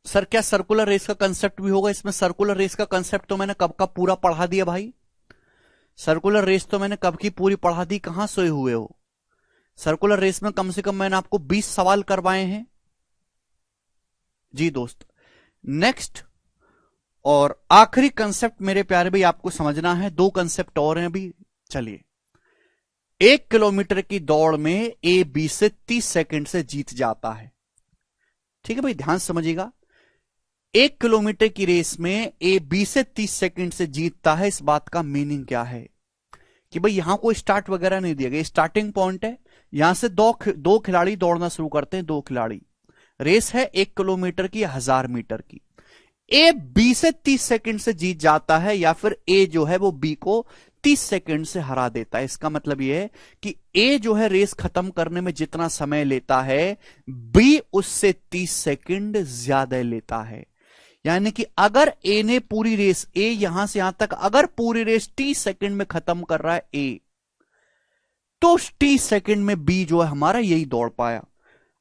सर क्या सर्कुलर रेस का कंसेप्ट भी होगा इसमें? सर्कुलर रेस का कंसेप्ट तो मैंने कब का पूरा पढ़ा दिया भाई, सर्कुलर रेस तो मैंने कब की पूरी पढ़ा दी, कहां सोए हुए हो? सर्कुलर रेस में कम से कम मैंने आपको 20 सवाल करवाए हैं जी दोस्त। नेक्स्ट और आखिरी कंसेप्ट मेरे प्यारे भाई आपको समझना है, दो कंसेप्ट और हैं अभी। चलिए, 1 किलोमीटर की दौड़ में ए बी से 30 सेकंड से जीत जाता है। ठीक है भाई, ध्यान समझिएगा। 1 किलोमीटर की रेस में ए बी से 30 सेकंड से जीतता है, इस बात का मीनिंग क्या है कि भाई यहां कोई स्टार्ट वगैरह नहीं दिया गया, स्टार्टिंग पॉइंट है, यहां से दो खिलाड़ी दौड़ना शुरू करते हैं, 2 खिलाड़ी। रेस है 1 किलोमीटर की या 1000 मीटर की। ए बी से 30 सेकंड से जीत जाता है, या फिर ए जो है वो बी को 30 सेकंड से हरा देता है। इसका मतलब यह है कि ए जो है रेस खत्म करने में जितना समय लेता है, बी उससे 30 सेकंड ज्यादा लेता है। यानी कि अगर ए ने पूरी रेस, ए यहां से यहां तक अगर पूरी रेस 30 सेकंड में खत्म कर रहा है ए, तो 30 सेकंड में बी जो है हमारा यही दौड़ पाया।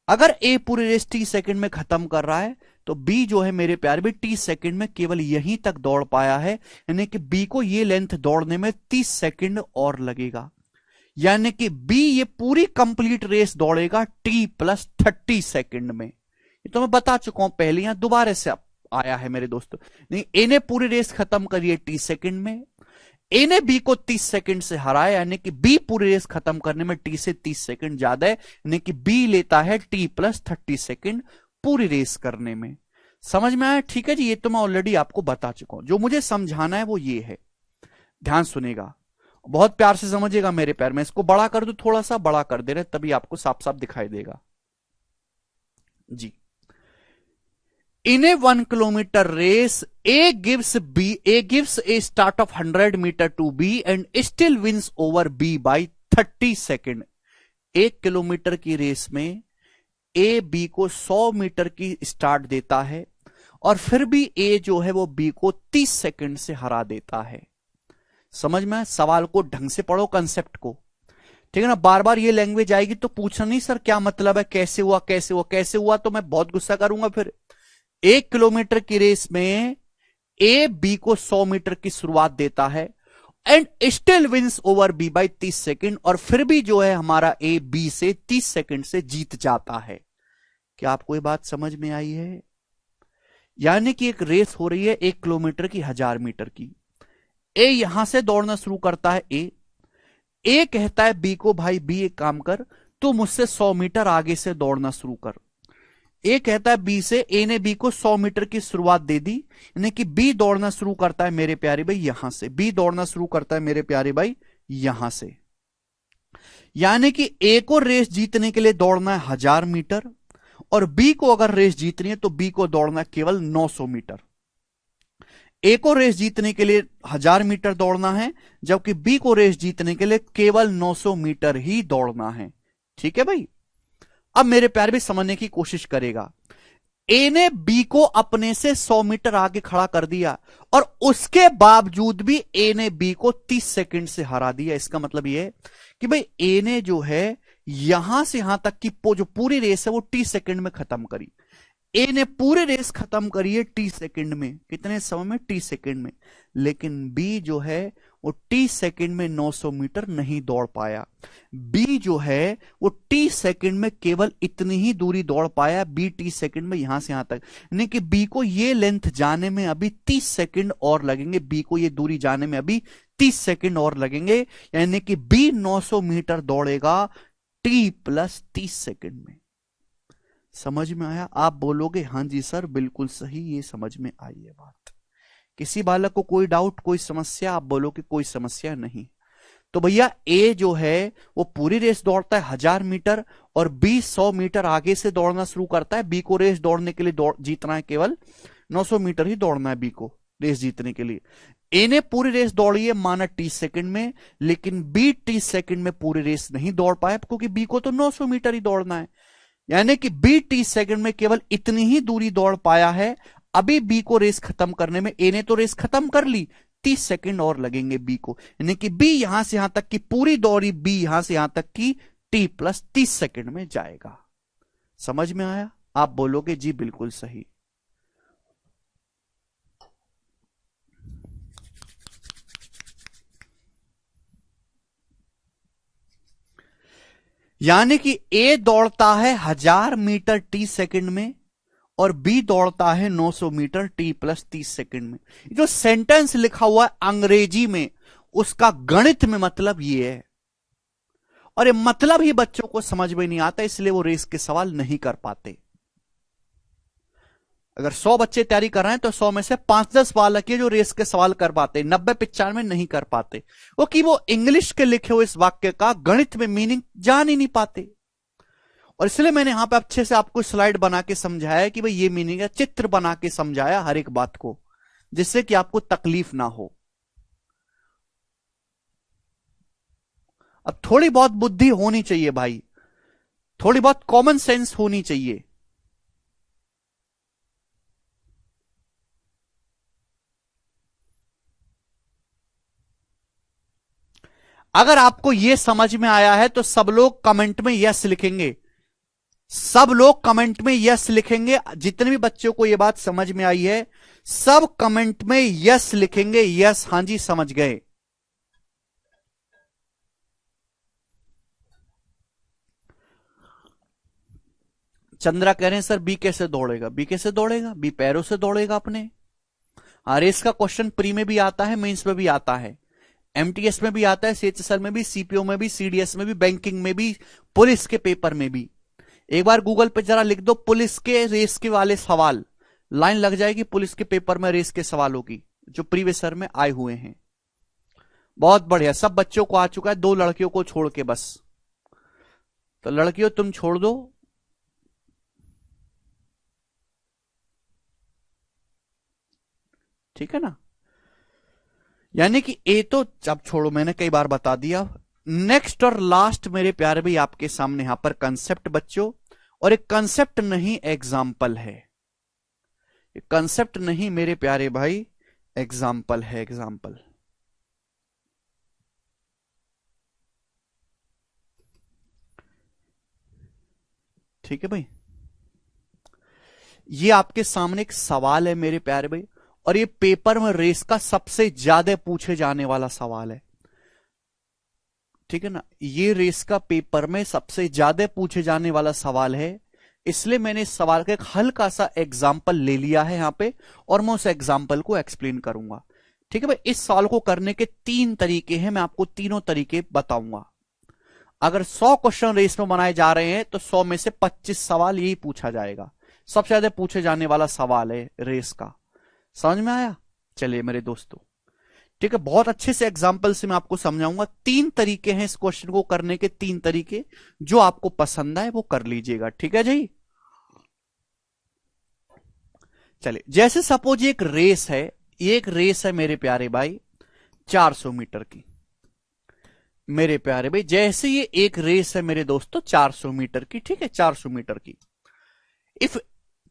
अगर ए पूरी रेस 30 सेकंड में खत्म कर रहा है, तो बी जो है मेरे प्यारे भी 30 सेकंड में केवल यहीं तक दौड़ पाया है। यानी कि बी को ये लेंथ दौड़ने में 30 सेकंड और लगेगा। यानी कि बी ये पूरी कंप्लीट रेस दौड़ेगा t+30 सेकंड में। ये तो मैं बता चुका हूं पहले, यहां दोबारा से आया है मेरे दोस्तों। नहीं, ए ने पूरी रेस खत्म करी है 30 सेकंड में, ए ने बी को 30 सेकंड से हराया, यानी कि बी पूरी रेस खत्म करने में टी से 30 सेकंड ज्यादा है। यानी कि बी लेता है t+30 सेकंड पूरी रेस करने में। समझ में आया? ठीक है जी, ये तो मैं ऑलरेडी आपको बता चुका हूं। जो मुझे समझाना है वो ये है, ध्यान सुनेगा, बहुत प्यार से समझिएगा मेरे प्यार। मैं इसको बड़ा कर दूं, थोड़ा सा बड़ा कर दे रहे, तभी आपको साफ साफ दिखाई देगा जी। In a 1 kilometer race, A gives a start of 100 meter to B and still wins over B by 30 second. 1 kilometre की रेस में A B को 100 मीटर की स्टार्ट देता है, और फिर भी A जो है वो B को 30 सेकेंड से हरा देता है। समझ में? सवाल को ढंग से पढ़ो, कंसेप्ट को, ठीक है ना। बार बार ये लैंग्वेज आएगी तो पूछना नहीं सर क्या मतलब है, कैसे हुआ कैसे हुआ कैसे हुआ, तो मैं बहुत गुस्सा करूंगा फिर। 1 किलोमीटर की रेस में ए बी को 100 मीटर की शुरुआत देता है and still wins over B by 30 second, और फिर भी जो है हमारा ए बी से 30 सेकेंड से जीत जाता है। क्या आपको ये बात समझ में आई है? यानी कि एक रेस हो रही है 1 किलोमीटर की 1000 मीटर की। ए यहां से दौड़ना शुरू करता है, ए कहता है बी को, भाई बी एक काम कर, तू मुझसे 100 मीटर आगे से दौड़ना शुरू कर। ए कहता है बी से, ए ने बी को 100 मीटर की शुरुआत दे दी, यानी कि बी दौड़ना शुरू करता है मेरे प्यारे भाई यहां से, बी दौड़ना शुरू करता है मेरे प्यारे भाई यहां से। यानी कि ए को रेस जीतने के लिए दौड़ना है 1000 मीटर, और बी को अगर रेस जीतनी है तो बी को दौड़ना है केवल 900 मीटर। ए को रेस जीतने के लिए 1000 मीटर दौड़ना है, जबकि बी को रेस जीतने के लिए केवल 900 मीटर ही दौड़ना है। ठीक है भाई। अब मेरे प्यार भी समझने की कोशिश करेगा। ए ने बी को अपने से 100 मीटर आगे खड़ा कर दिया, और उसके बावजूद भी ए ने बी को 30 सेकंड से हरा दिया। इसका मतलब यह है कि भाई ए ने जो है यहां से यहां तक की जो पूरी रेस है वो 30 सेकंड में खत्म करी। ए ने पूरी रेस खत्म करी है 30 सेकंड में। कितने समय में? 30 सेकंड में। लेकिन बी जो है वो 30 सेकंड में 900 मीटर नहीं दौड़ पाया। बी जो है वो 30 सेकंड में केवल इतनी ही दूरी दौड़ पाया, बी 30 सेकंड में यहां से यहां तक। यानी कि बी को ये लेंथ जाने में अभी 30 सेकंड और लगेंगे, बी को ये दूरी जाने में अभी 30 सेकंड और लगेंगे। यानी कि बी 900 मीटर दौड़ेगा t+30 सेकंड में। समझ में आया? आप बोलोगे हाँ जी सर बिल्कुल सही, ये समझ में आई है बात। किसी बालक को कोई डाउट, कोई समस्या? आप बोलोगे कोई समस्या नहीं। तो भैया ए जो है वो पूरी रेस दौड़ता है 1000 मीटर, और बी 100 मीटर आगे से दौड़ना शुरू करता है। बी को रेस दौड़ने के लिए जीतना है, केवल 900 मीटर ही दौड़ना है बी को रेस जीतने के लिए। ए ने पूरी रेस दौड़ी है माना 30 सेकंड में, लेकिन बी 30 सेकंड में पूरी रेस नहीं दौड़ पाया, क्योंकि बी को तो 900 मीटर ही दौड़ना है। यानी कि बी 30 सेकंड में केवल इतनी ही दूरी दौड़ पाया है। अभी बी को रेस खत्म करने में, ए ने तो रेस खत्म कर ली, 30 सेकंड और लगेंगे बी को। यानी कि बी यहां से यहां तक की पूरी दौड़ी, बी यहां से यहां तक की t+30 सेकंड में जाएगा। समझ में आया? आप बोलोगे जी बिल्कुल सही। यानी कि ए दौड़ता है 1000 मीटर t सेकंड में, और बी दौड़ता है 900 मीटर t+30 सेकंड में। जो सेंटेंस लिखा हुआ है अंग्रेजी में, उसका गणित में मतलब ये है, और ये मतलब ही बच्चों को समझ में नहीं आता, इसलिए वो रेस के सवाल नहीं कर पाते। अगर 100 बच्चे तैयारी कर रहे हैं तो 100 में से 5-10 बालक है जो रेस के सवाल कर पाते, 90-95 नहीं कर पाते, वो कि वो इंग्लिश के लिखे हुए इस वाक्य का गणित में मीनिंग जान ही नहीं पाते। और इसलिए मैंने यहां पे अच्छे से आपको स्लाइड बना के समझाया कि भाई ये मीनिंग है, चित्र बना के समझाया हर एक बात को, जिससे कि आपको तकलीफ ना हो। अब थोड़ी बहुत बुद्धि होनी चाहिए भाई, थोड़ी बहुत कॉमन सेंस होनी चाहिए। अगर आपको यह समझ में आया है तो सब लोग कमेंट में यस लिखेंगे, सब लोग कमेंट में यस लिखेंगे। जितने भी बच्चों को यह बात समझ में आई है सब कमेंट में यस लिखेंगे, यस हां जी समझ गए। चंद्रा कह रहे हैं सर बी कैसे दौड़ेगा, बी कैसे दौड़ेगा, बी पैरों से दौड़ेगा अपने। हाँ, रेस का क्वेश्चन प्री में भी आता है, मेंस में भी आता है, एमटीएस में भी आता है, सीएचएसएल में भी, सीपीओ में भी, सीडीएस में भी, बैंकिंग में भी, पुलिस के पेपर में भी। एक बार गूगल पे जरा लिख दो पुलिस के रेस के वाले सवाल, लाइन लग जाएगी पुलिस के पेपर में रेस के सवालों की जो प्रीवियस ईयर में आए हुए हैं। बहुत बढ़िया, सब बच्चों को आ चुका है, 2 लड़कियों को छोड़ के बस। तो लड़कियों तुम छोड़ दो, ठीक है ना। यानी कि ए तो अब छोड़ो, मैंने कई बार बता दिया। नेक्स्ट और लास्ट मेरे प्यारे भाई आपके सामने यहां पर कंसेप्ट बच्चों, और एक कंसेप्ट नहीं एग्जाम्पल है, कंसेप्ट नहीं मेरे प्यारे भाई एग्जाम्पल है, एग्जाम्पल। ठीक है भाई, ये आपके सामने एक सवाल है मेरे प्यारे भाई, और ये पेपर में रेस का सबसे ज्यादा पूछे जाने वाला सवाल है, ठीक है ना। ये रेस का पेपर में सबसे ज्यादा पूछे जाने वाला सवाल है, इसलिए मैंने इस सवाल का एक हल्का सा एग्जाम्पल ले लिया है यहां पे, और मैं उस एग्जाम्पल को एक्सप्लेन करूंगा। ठीक है भाई, इस सवाल को करने के 3 तरीके हैं, मैं आपको तीनों तरीके बताऊंगा। अगर 100 क्वेश्चन रेस में बनाए जा रहे हैं तो 100 में से 25 सवाल यही पूछा जाएगा, सबसे ज्यादा पूछे जाने वाला सवाल है रेस का। समझ में आया? चलिए मेरे दोस्तों, ठीक है, बहुत अच्छे से एग्जाम्पल से मैं आपको समझाऊंगा। 3 तरीके हैं इस क्वेश्चन को करने के, 3 तरीके, जो आपको पसंद आए वो कर लीजिएगा, ठीक है जी। चलिए, जैसे सपोज एक रेस है, एक रेस है मेरे प्यारे भाई 400 मीटर की, मेरे प्यारे भाई जैसे ये एक रेस है मेरे दोस्तों 400 मीटर की, ठीक है, 400 मीटर की। इफ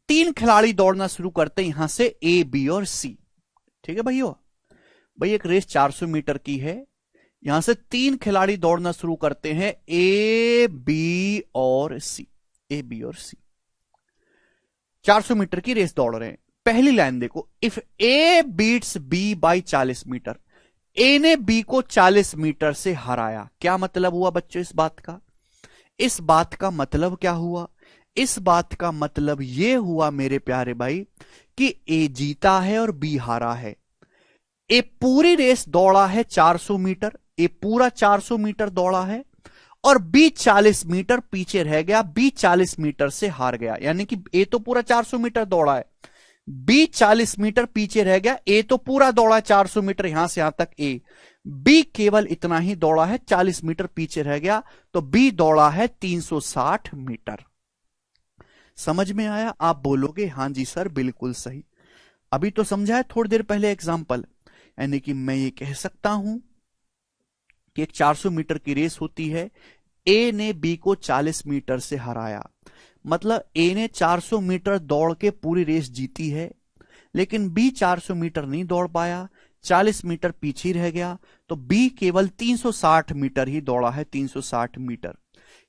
3 खिलाड़ी दौड़ना शुरू करते हैं यहां से ए, बी और सी, ठीक है भाइयों। भाई एक रेस 400 मीटर की है, यहां से 3 खिलाड़ी दौड़ना शुरू करते हैं ए, बी और सी, ए, बी और सी, 400 मीटर की रेस दौड़ रहे हैं। पहली लाइन देखो, if A beats B by 40 meter, A ने बी को 40 मीटर से हराया। क्या मतलब हुआ बच्चों इस बात का? इस बात का मतलब क्या हुआ? इस बात का मतलब यह हुआ मेरे प्यारे भाई कि ए जीता है और बी हारा है। ए पूरी रेस दौड़ा है 400 मीटर, ए पूरा 400 मीटर दौड़ा है, और बी 40 मीटर पीछे रह गया, बी 40 मीटर से हार गया। यानी कि ए तो पूरा 400 मीटर दौड़ा है, बी 40 मीटर पीछे रह गया। ए तो पूरा दौड़ा 400 मीटर यहां से यहां तक ए, बी केवल इतना ही दौड़ा है, 40 मीटर पीछे रह गया, तो बी दौड़ा है 360 मीटर। समझ में आया? आप बोलोगे हां जी सर बिल्कुल सही। अभी तो समझा है थोड़ी देर पहले एग्जाम्पल, यानी कि मैं ये कह सकता हूं कि एक 400 मीटर की रेस होती है, ए ने बी को 40 मीटर से हराया, मतलब ए ने 400 मीटर दौड़ के पूरी रेस जीती है, लेकिन बी 400 मीटर नहीं दौड़ पाया, 40 मीटर पीछे रह गया, तो बी केवल 360 मीटर ही दौड़ा है, 360 मीटर।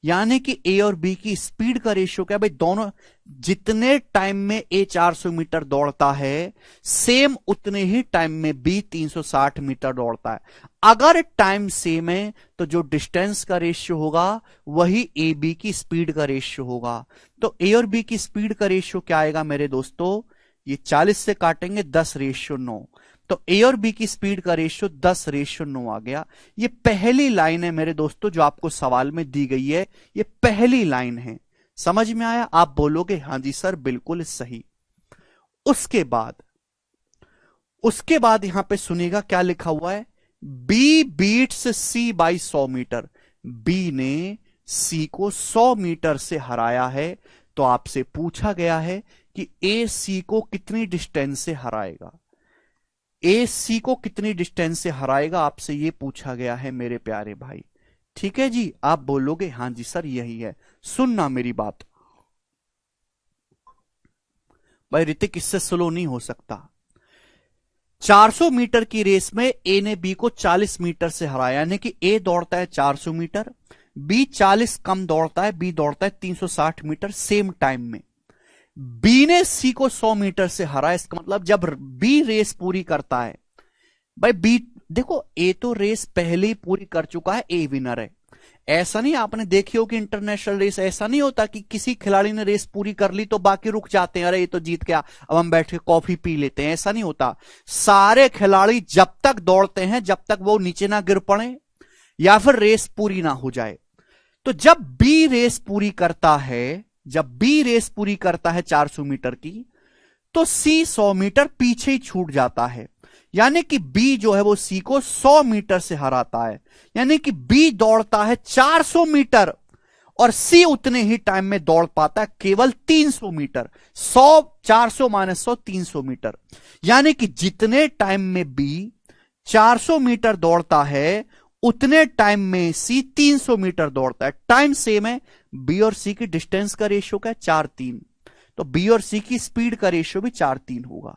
यानी कि ए और बी की स्पीड का रेशियो क्या है भाई? दोनों जितने टाइम में ए 400 मीटर दौड़ता है, सेम उतने ही टाइम में बी 360 मीटर दौड़ता है। अगर टाइम सेम है तो जो डिस्टेंस का रेशियो होगा वही ए बी की स्पीड का रेशियो होगा। तो ए और बी की स्पीड का रेशियो क्या आएगा मेरे दोस्तों? ये 40 से काटेंगे 10:9, तो ए और बी की स्पीड का रेशियो 10:9 आ गया। ये पहली लाइन है मेरे दोस्तों जो आपको सवाल में दी गई है, ये पहली लाइन है। समझ में आया? आप बोलोगे हां जी सर बिल्कुल सही। उसके बाद यहां पे सुनिएगा क्या लिखा हुआ है, B beats C by 100 metre. B ने सी को 100 मीटर से हराया है। तो आपसे पूछा गया है कि ए सी को कितनी डिस्टेंस से हराएगा। ए सी को कितनी डिस्टेंस से हराएगा, आपसे ये पूछा गया है मेरे प्यारे भाई। ठीक है जी, आप बोलोगे हां जी सर यही है। सुनना मेरी बात भाई, ऋतिक इससे स्लो नहीं हो सकता। 400 मीटर की रेस में ए ने बी को 40 मीटर से हराया, यानी कि ए दौड़ता है 400 मीटर, बी 40 कम दौड़ता है, बी दौड़ता है 360 मीटर सेम टाइम में। बी ने सी को 100 मीटर से हराया, इसका मतलब जब बी रेस पूरी करता है भाई, बी देखो ए तो रेस पहले ही पूरी कर चुका है, ए विनर है। ऐसा नहीं, आपने देखी हो कि इंटरनेशनल रेस ऐसा नहीं होता कि किसी खिलाड़ी ने रेस पूरी कर ली तो बाकी रुक जाते हैं, अरे ये तो जीत गया अब हम बैठ के कॉफी पी लेते हैं, ऐसा नहीं होता। सारे खिलाड़ी जब तक दौड़ते हैं जब तक वो नीचे ना गिर पड़े या फिर रेस पूरी ना हो जाए। तो जब बी रेस पूरी करता है, जब बी रेस पूरी करता है 400 मीटर की, तो सी 100 मीटर पीछे ही छूट जाता है, यानी कि बी जो है वो सी को 100 मीटर से हराता है। यानी कि बी दौड़ता है 400 मीटर और सी उतने ही टाइम में दौड़ पाता है केवल 300 मीटर। 100 400 माइनस 100 300 मीटर, यानी कि जितने टाइम में बी 400 मीटर दौड़ता है उतने टाइम में सी 300 मीटर दौड़ता है। टाइम सेम है, बी और सी की डिस्टेंस का रेशियो क्या है 4:3, तो बी और सी की स्पीड का रेशियो भी 4:3 होगा।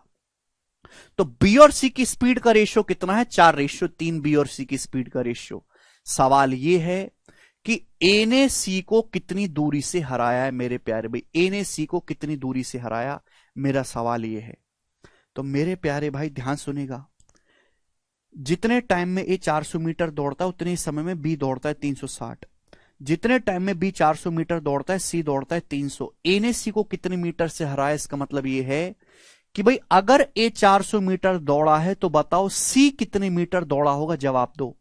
तो बी और सी की स्पीड का रेशियो कितना है 4:3, बी और सी की स्पीड का रेशियो। सवाल यह है कि ए ने सी को कितनी दूरी से हराया है मेरे प्यारे भाई, ए ने सी को कितनी दूरी से हराया, मेरा सवाल यह है। तो मेरे प्यारे भाई ध्यान सुनेगा, जितने टाइम में ए 400 मीटर दौड़ता है उतने ही समय में बी दौड़ता है 360। जितने टाइम में बी 400 मीटर दौड़ता है सी दौड़ता है 300। ए ने सी को कितने मीटर से हराया, इसका मतलब यह है कि भाई अगर ए 400 मीटर दौड़ा है तो बताओ सी कितने मीटर दौड़ा होगा, जवाब दो।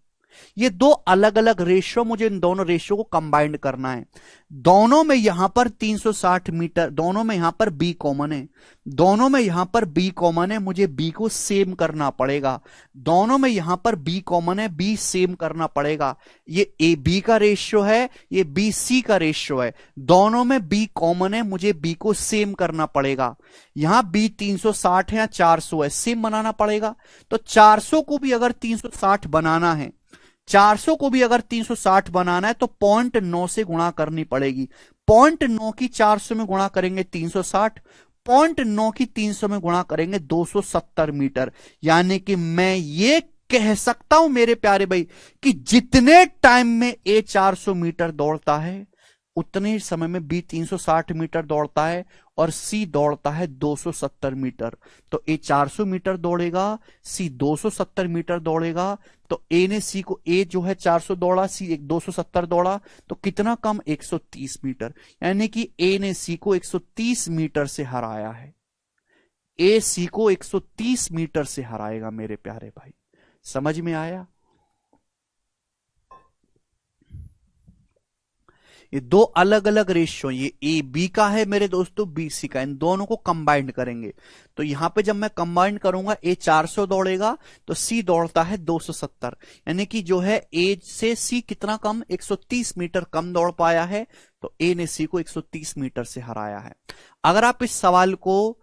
ये दो अलग अलग रेशियो, मुझे इन दोनों रेशियो को कंबाइंड करना है। दोनों में यहां पर 360 मीटर, दोनों में यहां पर बी कॉमन है, दोनों में यहां पर बी कॉमन है, मुझे बी को सेम करना पड़ेगा। दोनों में यहां पर बी कॉमन है, बी सेम करना पड़ेगा। ये ए बी का रेशियो है, ये बी सी का रेशियो है, दोनों में बी कॉमन है, मुझे बी को सेम करना पड़ेगा। यहां बी 360 है या 400 है, सेम बनाना पड़ेगा। तो 400 को भी अगर 360 बनाना है, 400 को भी अगर 360 बनाना है तो 0.9 से गुणा करनी पड़ेगी। 0.9 की 400 में गुणा करेंगे 360, 0.9 की 300 में गुणा करेंगे 270 मीटर। यानी कि मैं ये कह सकता हूं मेरे प्यारे भाई कि जितने टाइम में ए 400 मीटर दौड़ता है उतने समय में बी 360 मीटर दौड़ता है और सी दौड़ता है 270 मीटर। तो ए 400 मीटर दौड़ेगा, सी 270 मीटर दौड़ेगा। तो ए ने सी को, ए जो है 400 दौड़ा, सी 270 दौड़ा, तो कितना कम 130 मीटर, यानी कि ए ने सी को 130 मीटर से हराया है। ए सी को 130 मीटर से हराएगा मेरे प्यारे भाई, समझ में आया। ये दो अलग अलग रेशियो, ये ए बी का है मेरे दोस्तों, बी सी का, इन दोनों को कंबाइंड करेंगे। तो यहां पे जब मैं कंबाइंड करूंगा, ए 400 दौड़ेगा तो सी दौड़ता है 270, यानी कि जो है ए से सी कितना कम, 130 मीटर कम दौड़ पाया है। तो ए ने सी को 130 मीटर से हराया है। अगर आप इस सवाल को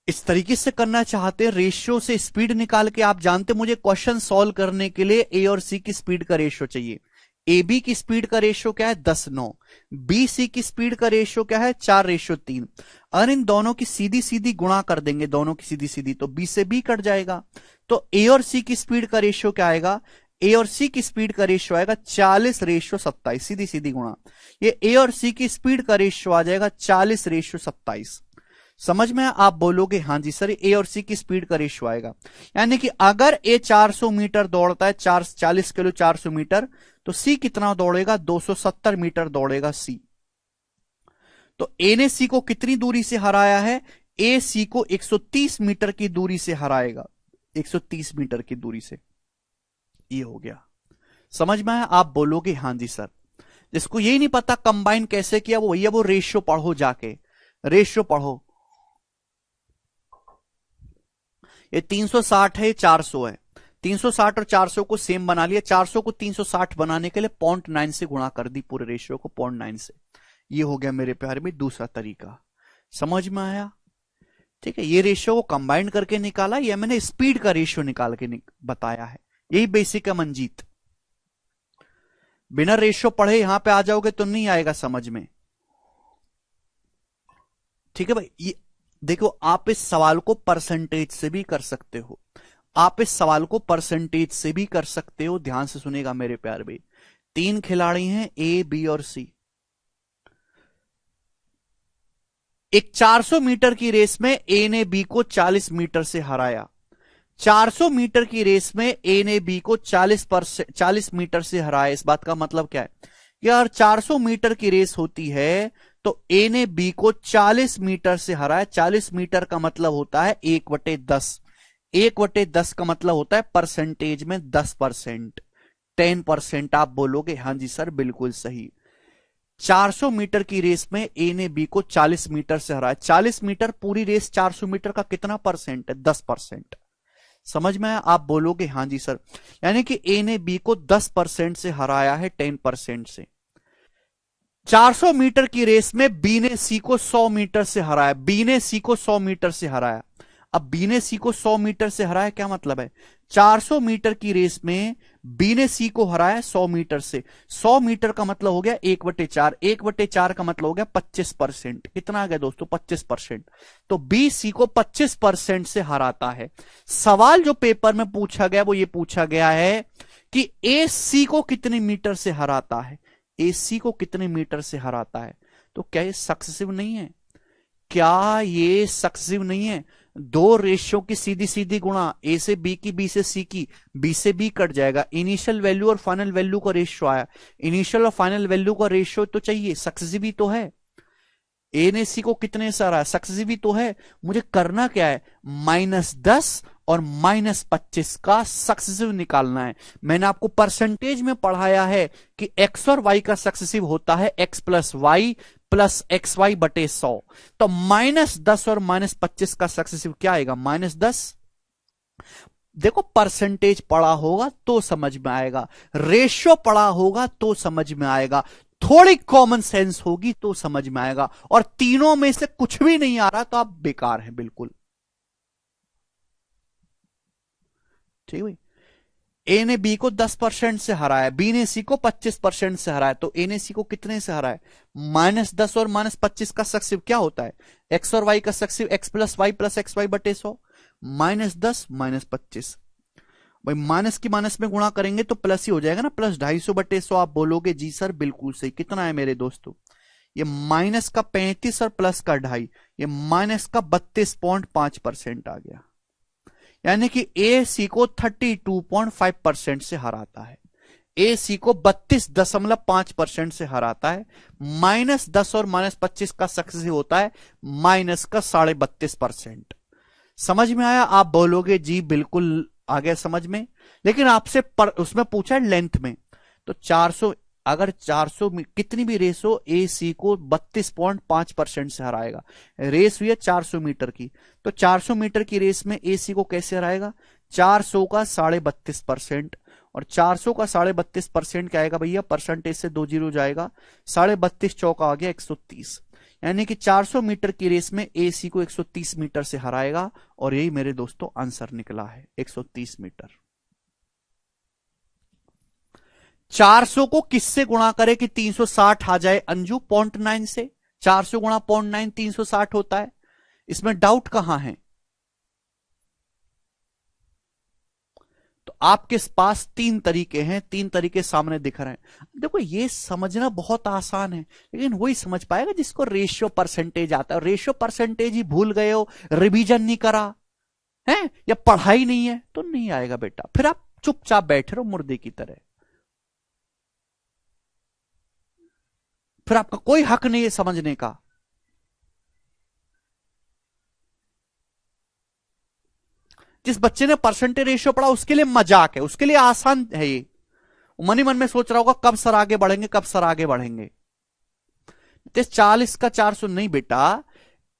इस तरीके से करना चाहते हैं, रेशियो से स्पीड निकाल के, आप जानते मुझे क्वेश्चन सॉल्व करने के लिए ए और सी की स्पीड का रेशियो चाहिए। ए बी की स्पीड का रेशियो क्या है 10:9, बी सी की स्पीड का रेशियो क्या है 4:3। अगर इन दोनों की सीधी सीधी गुणा कर देंगे, दोनों की सीधी सीधी, तो बी से बी कट जाएगा। तो ए और सी की स्पीड का रेशियो क्या आएगा, ए और सी की स्पीड का रेशियो आएगा 40:27, सीधी सीधी गुणा। ये ए और सी की स्पीड का रेशियो आ जाएगा 40:27। समझ में आप बोलोगे हां जी सर, ए और सी की स्पीड का रेशियो आएगा। यानी कि अगर ए 400 मीटर दौड़ता है, 40 किलो 400 मीटर, तो सी कितना दौड़ेगा 270 मीटर दौड़ेगा सी। तो ए ने सी को कितनी दूरी से हराया है, ए सी को 130 मीटर की दूरी से हराएगा, 130 मीटर की दूरी से। ये हो गया, समझ में आया। आप बोलोगे हां जी सर। जिसको यही नहीं पता कंबाइन कैसे किया, वो भैया वो रेशियो पढ़ो, जाके रेशियो पढ़ो। ये 360 है, ये 400 है। 360 और 400 को सेम बना लिया। 400 को 360 बनाने के लिए 0.9 से गुणा कर दी पूरे रेशियो को 0.9 से। ये हो गया मेरे प्यारे में दूसरा तरीका। समझ में आया? ठीक है, ये रेशियो को कंबाइन करके निकाला, या मैंने स्पीड का रेशियो निकाल के बताया है। यही बेसिक है मंजीत। बिना रेशियो पढ़े यहां पे आ जाओगे तो नहीं आएगा समझ में। ठीक है भाई, ये देखो, आप इस सवाल को परसेंटेज से भी कर सकते हो। आप इस सवाल को परसेंटेज से भी कर सकते हो। ध्यान से सुनेगा मेरे प्यार भाई। 3 खिलाड़ी हैं, ए, बी और सी। एक 400 मीटर की रेस में ए ने बी को 40 मीटर से हराया। 400 मीटर की रेस में ए ने बी को 40 मीटर से हराया। इस बात का मतलब क्या है? यार 400 मीटर की रेस होती है तो ए ने बी को 40 मीटर से हराया। 40 मीटर का मतलब होता है 1/10। 1/10 का मतलब होता है परसेंटेज में 10%, 10%। आप बोलोगे हाँ जी सर बिल्कुल सही। 400 मीटर की रेस में ए ने बी को 40 मीटर से हराया। 40 मीटर पूरी रेस 400 मीटर का कितना परसेंट है? 10%। समझ में आया? आप बोलोगे हाँ जी सर। यानी कि ए ने बी को 10% से हराया है 10% से। 400 मीटर की रेस में बी ने सी को 100 मीटर से हराया। बी ने सी को 100 मीटर से हराया। अब बी ने सी को 100 मीटर से हराया, क्या मतलब है? 400 मीटर की रेस में बी ने सी को हराया 100 मीटर से। 100 मीटर का मतलब हो गया 1/4। 1/4 का मतलब हो गया 25%। कितना आ गया दोस्तों? 25%। तो बी सी को 25% से हराता है। सवाल जो पेपर में पूछा गया वो ये पूछा गया है कि ए सी को कितने मीटर से हराता है। ए सी को कितने मीटर से हराता है? तो क्या ये सक्सेसिव नहीं है? क्या ये सक्सेसिव नहीं है? दो रेशियो की सीधी सीधी गुणा, ए से बी की, बी से सी की, बी से बी कट जाएगा। इनिशियल वैल्यू और फाइनल वैल्यू का रेशियो आया। इनिशियल और फाइनल वैल्यू का रेशियो तो चाहिए, सक्सेसिव ही तो है। ए ने सी को कितने से हराया? सक्सेसिव ही तो है। मुझे करना क्या है? -10 और -25 का सक्सेसिव निकालना है। मैंने आपको परसेंटेज में पढ़ाया है कि एक्स और वाई का सक्सेसिव होता है x plus y plus XY/100। तो -10 और -25 का सक्सेसिव क्या आएगा? -10। देखो, परसेंटेज पढ़ा होगा तो समझ में आएगा, रेशियो पढ़ा होगा तो समझ में आएगा, थोड़ी कॉमन सेंस होगी तो समझ में आएगा। और तीनों में से कुछ भी नहीं आ रहा तो आप बेकार हैं बिल्कुल। ठीक है, ए ने बी को 10% से हराया, बी ने सी को 25% से हराया। तो ए ने सी को कितने से हराया? -10 और -25 का सक्सेसिव क्या होता है? एक्स और वाई का successive x plus y plus XY/100। -10 -25 भाई, माइनस की माइनस में गुणा करेंगे तो प्लस ही हो जाएगा ना, +250/100। आप बोलोगे जी सर बिल्कुल सही। कितना है मेरे दोस्तों? ये माइनस का 35 और प्लस का 2.5, ये माइनस का 32.5% आ गया। यानी कि ए सी को 32.5% से हराता है। ए सी को 32.5% से हराता है। -10 और -25 का सक्सेसिव होता है माइनस का 32.5%। समझ में आया? आप बोलोगे जी बिल्कुल आ गया समझ में। लेकिन आपसे उसमें पूछा है लेंथ में, तो 400, अगर 400 कितनी भी रेस हो, ए सी को 32.5% से हराएगा। रेस हुई है 400 मीटर की, तो 400 मीटर की रेस में ए सी को कैसे हराएगा? 400 का 32.5%, और 400 का 32.5% क्या आएगा भैया? परसेंटेज से 2 जीरो जाएगा, 32.5 चौका आ गया 130। यानी कि 400 मीटर की रेस में ए सी को 130 मीटर से हराएगा। और यही मेरे दोस्तों आंसर निकला है, 130 मीटर। 400 को किससे गुणा करे कि 360 आ जाए अंजू? 0.9 से। 400 गुणा 0.9 360 होता है। इसमें डाउट कहां है? तो आपके पास 3 तरीके हैं, 3 तरीके सामने दिख रहे हैं। देखो, ये समझना बहुत आसान है, लेकिन वही समझ पाएगा जिसको रेशियो परसेंटेज आता है। रेशियो परसेंटेज ही भूल गए हो, रिवीजन नहीं करा है, या पढ़ाई नहीं है, तो नहीं आएगा बेटा। फिर आप चुपचाप बैठे रहो मुर्दे की तरह। फिर आपका कोई हक नहीं है समझने का। जिस बच्चे ने परसेंटेज रेशियो पढ़ा उसके लिए मजाक है, उसके लिए आसान है ये। मन ही मन में सोच रहा होगा कब सर आगे बढ़ेंगे, कब सर आगे बढ़ेंगे। 40 का 400 नहीं बेटा,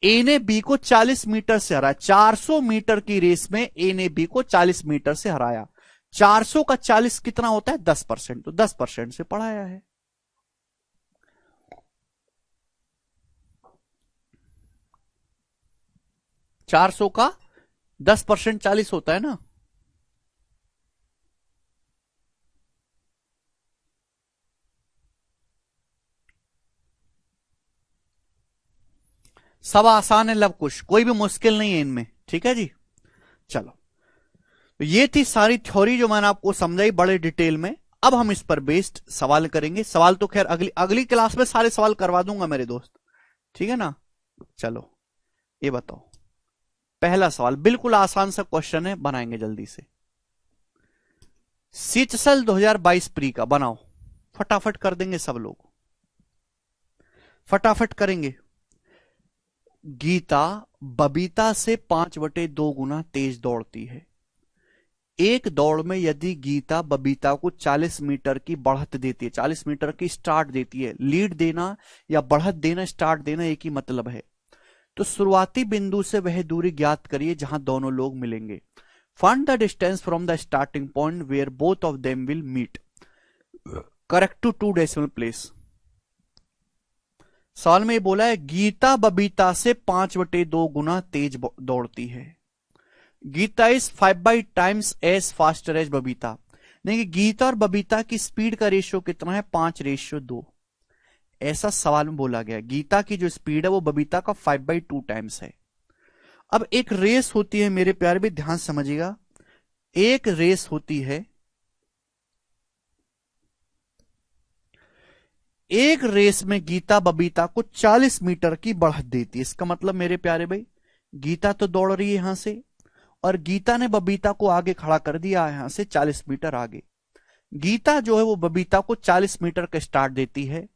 ए ने बी को 40 मीटर से हराया, 400 मीटर की रेस में ए ने बी को 40 मीटर से हराया। 400 का 40 कितना होता है? 10%, तो 10% से पढ़ाया है। चार सौ का 10% 40 होता है ना। सब आसान है लव कुश, कोई भी मुश्किल नहीं है इनमें, ठीक है जी। चलो, तो ये थी सारी थ्योरी जो मैंने आपको समझाई बड़े डिटेल में। अब हम इस पर बेस्ड सवाल करेंगे। सवाल तो खैर अगली अगली क्लास में सारे सवाल करवा दूंगा मेरे दोस्त, ठीक है ना। चलो, ये बताओ, पहला सवाल बिल्कुल आसान सा क्वेश्चन है, बनाएंगे जल्दी से। सीचसल 2022 प्री का बनाओ, फटाफट कर देंगे सब लोग, फटाफट करेंगे। गीता बबीता से 5/2 गुना तेज दौड़ती है। एक दौड़ में यदि गीता बबीता को 40 मीटर की बढ़त देती है, 40 मीटर की स्टार्ट देती है, लीड देना या बढ़त देना, स्टार्ट देना एक ही मतलब है, तो शुरुआती बिंदु से वह दूरी ज्ञात करिए जहां दोनों लोग मिलेंगे। Find the distance from the starting point where both of them will meet, correct to 2 decimal place. सवाल में बोला है गीता बबीता से 5/2 गुना तेज दौड़ती है। Geeta is five times as faster as Babita. देखिए गीता और बबीता की स्पीड का रेशियो कितना है? 5/2। ऐसा सवाल में बोला गया, गीता की जो स्पीड है वो बबीता का 5/2 टाइम्स है। अब एक रेस होती है मेरे प्यारे, भी ध्यान समझिएगा, एक रेस होती है, एक रेस में गीता बबीता को 40 मीटर की बढ़त देती है। इसका मतलब मेरे प्यारे भाई, गीता तो दौड़ रही है यहां से, और गीता ने बबीता को आगे खड़ा कर दिया यहां से 40 मीटर आगे। गीता जो है वो बबीता को 40 मीटर का स्टार्ट देती है।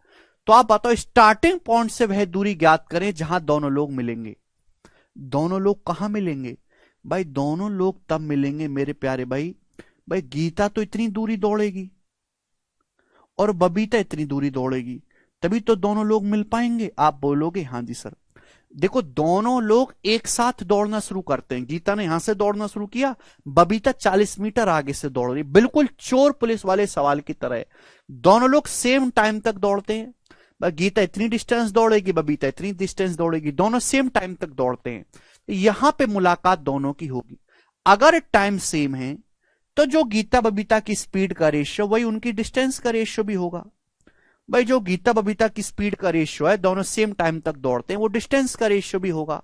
तो आप बताओ स्टार्टिंग पॉइंट से वह दूरी ज्ञात करें जहां दोनों लोग मिलेंगे। दोनों लोग कहां मिलेंगे भाई? दोनों लोग तब मिलेंगे मेरे प्यारे भाई, भाई गीता तो इतनी दूरी दौड़ेगी और बबीता इतनी दूरी दौड़ेगी, तभी तो दोनों लोग मिल पाएंगे। आप बोलोगे हाँ जी सर। देखो दोनों लोग एक साथ दौड़ना शुरू करते हैं। गीता ने यहां से दौड़ना शुरू किया, बबीता 40 मीटर आगे से दौड़ रही, बिल्कुल चोर पुलिस वाले सवाल की तरह। दोनों लोग सेम टाइम तक दौड़ते हैं, गीता इतनी डिस्टेंस दौड़ेगी, बबीता इतनी डिस्टेंस दौड़ेगी, दोनों सेम टाइम तक दौड़ते हैं। यहां पे मुलाकात दोनों की होगी। अगर टाइम सेम है तो जो गीता बबीता की स्पीड का रेशियो वही उनकी डिस्टेंस का रेशियो भी होगा। भाई जो गीता बबीता की स्पीड का रेशियो है, दोनों सेम टाइम तक दौड़ते हैं, वो डिस्टेंस का रेशियो भी होगा।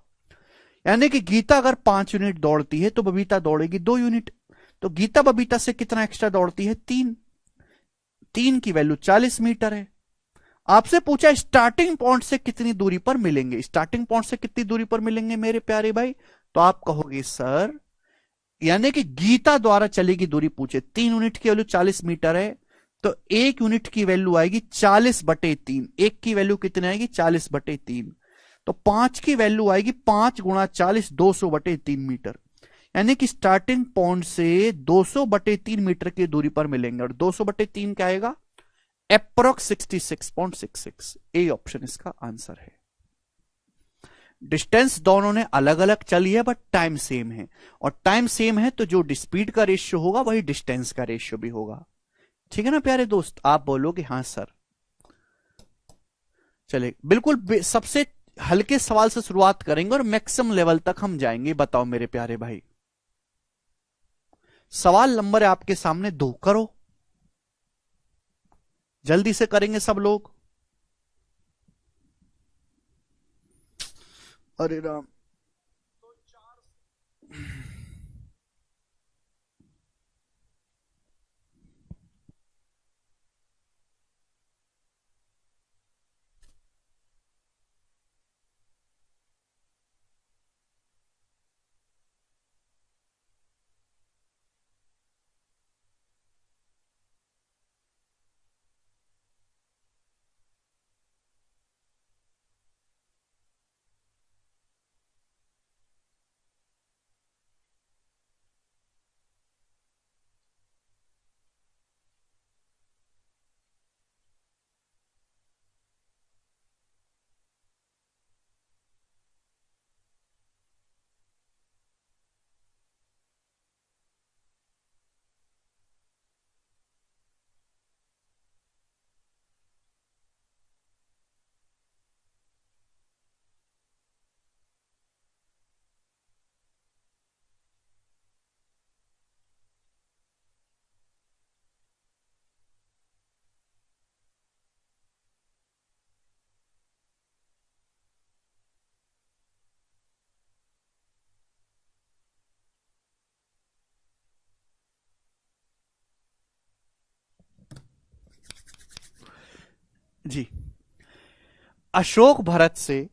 यानी कि गीता अगर 5 यूनिट दौड़ती है तो बबीता दौड़ेगी 2 यूनिट। तो गीता बबीता से कितना एक्स्ट्रा दौड़ती है? 3। 3 की वैल्यू 40 मीटर है। आपसे पूछा स्टार्टिंग पॉइंट से कितनी दूरी पर मिलेंगे, स्टार्टिंग पॉइंट से कितनी दूरी पर मिलेंगे मेरे प्यारे भाई? तो आप कहोगे सर, यानी कि गीता द्वारा चलेगी दूरी पूछे, 3 यूनिट की वैल्यू 40 मीटर है, तो 1 यूनिट की वैल्यू आएगी 40/3। एक की वैल्यू कितनी आएगी? 40/3। तो 5 की वैल्यू आएगी 5 × 40, 200/3 मीटर। यानी कि स्टार्टिंग पॉइंट से 200/3 मीटर की दूरी पर मिलेंगे, और 200/3 क्या आएगा? अप्रोक्स 66.66। ए ऑप्शन इसका आंसर है। डिस्टेंस दोनों ने अलग अलग चली है बट टाइम सेम है, और टाइम सेम है तो जो स्पीड का रेशियो होगा वही डिस्टेंस का रेशियो भी होगा। ठीक है ना प्यारे दोस्त? आप बोलोगे हाँ सर। चले बिल्कुल सबसे हल्के सवाल से शुरुआत करेंगे और मैक्सिमम लेवल तक हम जाएंगे। बताओ मेरे प्यारे भाई, सवाल नंबर है आपके सामने 2, करो जल्दी से, करेंगे सब लोग। अरे राम, जी, अशोक भरत से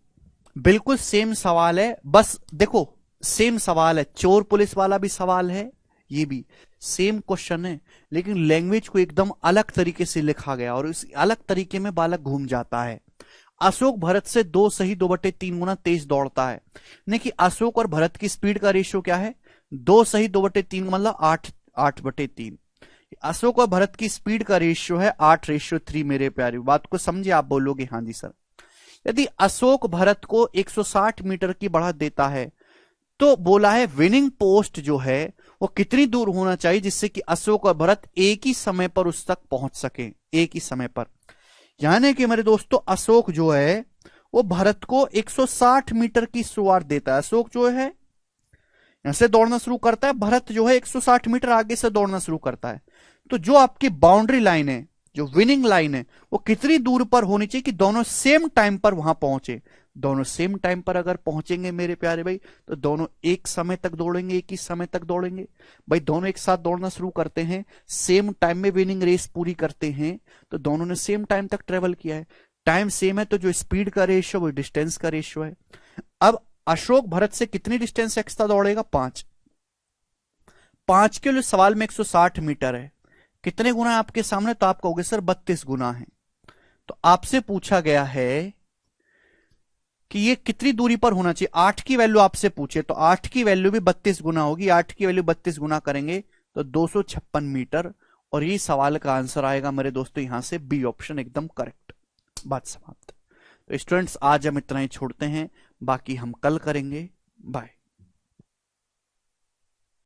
बिल्कुल सेम सवाल है, बस देखो सेम सवाल है, चोर पुलिस वाला भी सवाल है, ये भी सेम क्वेश्चन है, लेकिन लैंग्वेज को एकदम अलग तरीके से लिखा गया और इस अलग तरीके में बालक घूम जाता है। अशोक भरत से 2 सही 2/3 गुना तेज दौड़ता है। नहीं कि अशोक और भरत की स्पीड का रेशियो क्या है, 2 सही 2/3 मतलब 8/3। अशोक और भरत की स्पीड का रेशियो है 8:3। मेरे प्यारे, बात को समझे, आप बोलोगे हाँ जी सर। यदि अशोक भरत को 160 मीटर की बढ़त देता है तो बोला है विनिंग पोस्ट जो है वो कितनी दूर होना चाहिए जिससे कि अशोक और भरत एक ही समय पर उस तक पहुंच सके, एक ही समय पर। यानी कि मेरे दोस्तों अशोक जो है वो भरत को 160 मीटर की शुरुआत देता है। अशोक जो है यहां से दौड़ना शुरू करता है, भरत जो है 160 मीटर आगे से दौड़ना शुरू करता है। तो जो आपकी बाउंड्री लाइन है, जो विनिंग लाइन है, वो कितनी दूर पर होनी चाहिए कि दोनों सेम टाइम पर वहां पहुंचे। दोनों सेम टाइम पर अगर पहुंचेंगे मेरे प्यारे भाई तो दोनों एक समय तक दौड़ेंगे, एक ही समय तक दौड़ेंगे। भाई दोनों एक साथ दौड़ना शुरू करते हैं, सेम टाइम में विनिंग रेस पूरी करते हैं, तो दोनों ने सेम टाइम तक ट्रेवल किया है। टाइम सेम है तो जो स्पीड का रेशियो वो डिस्टेंस का रेशियो है। अब अशोक भरत से कितनी डिस्टेंस एक्स्ट्रा दौड़ेगा, 5। 5 के लिए सवाल में 160 मीटर है, कितने गुना है आपके सामने, तो आप कहोगे सर 32 गुना है। तो आपसे पूछा गया है कि ये कितनी दूरी पर होना चाहिए, 8 की वैल्यू आपसे पूछे तो 8 की वैल्यू भी 32 गुना होगी। 8 की वैल्यू 32 गुना करेंगे तो 256 मीटर, और ये सवाल का आंसर आएगा मेरे दोस्तों यहां से बी ऑप्शन, एकदम करेक्ट। बात समाप्त। तो स्टूडेंट्स आज हम इतना ही छोड़ते हैं, बाकी हम कल करेंगे। बाय।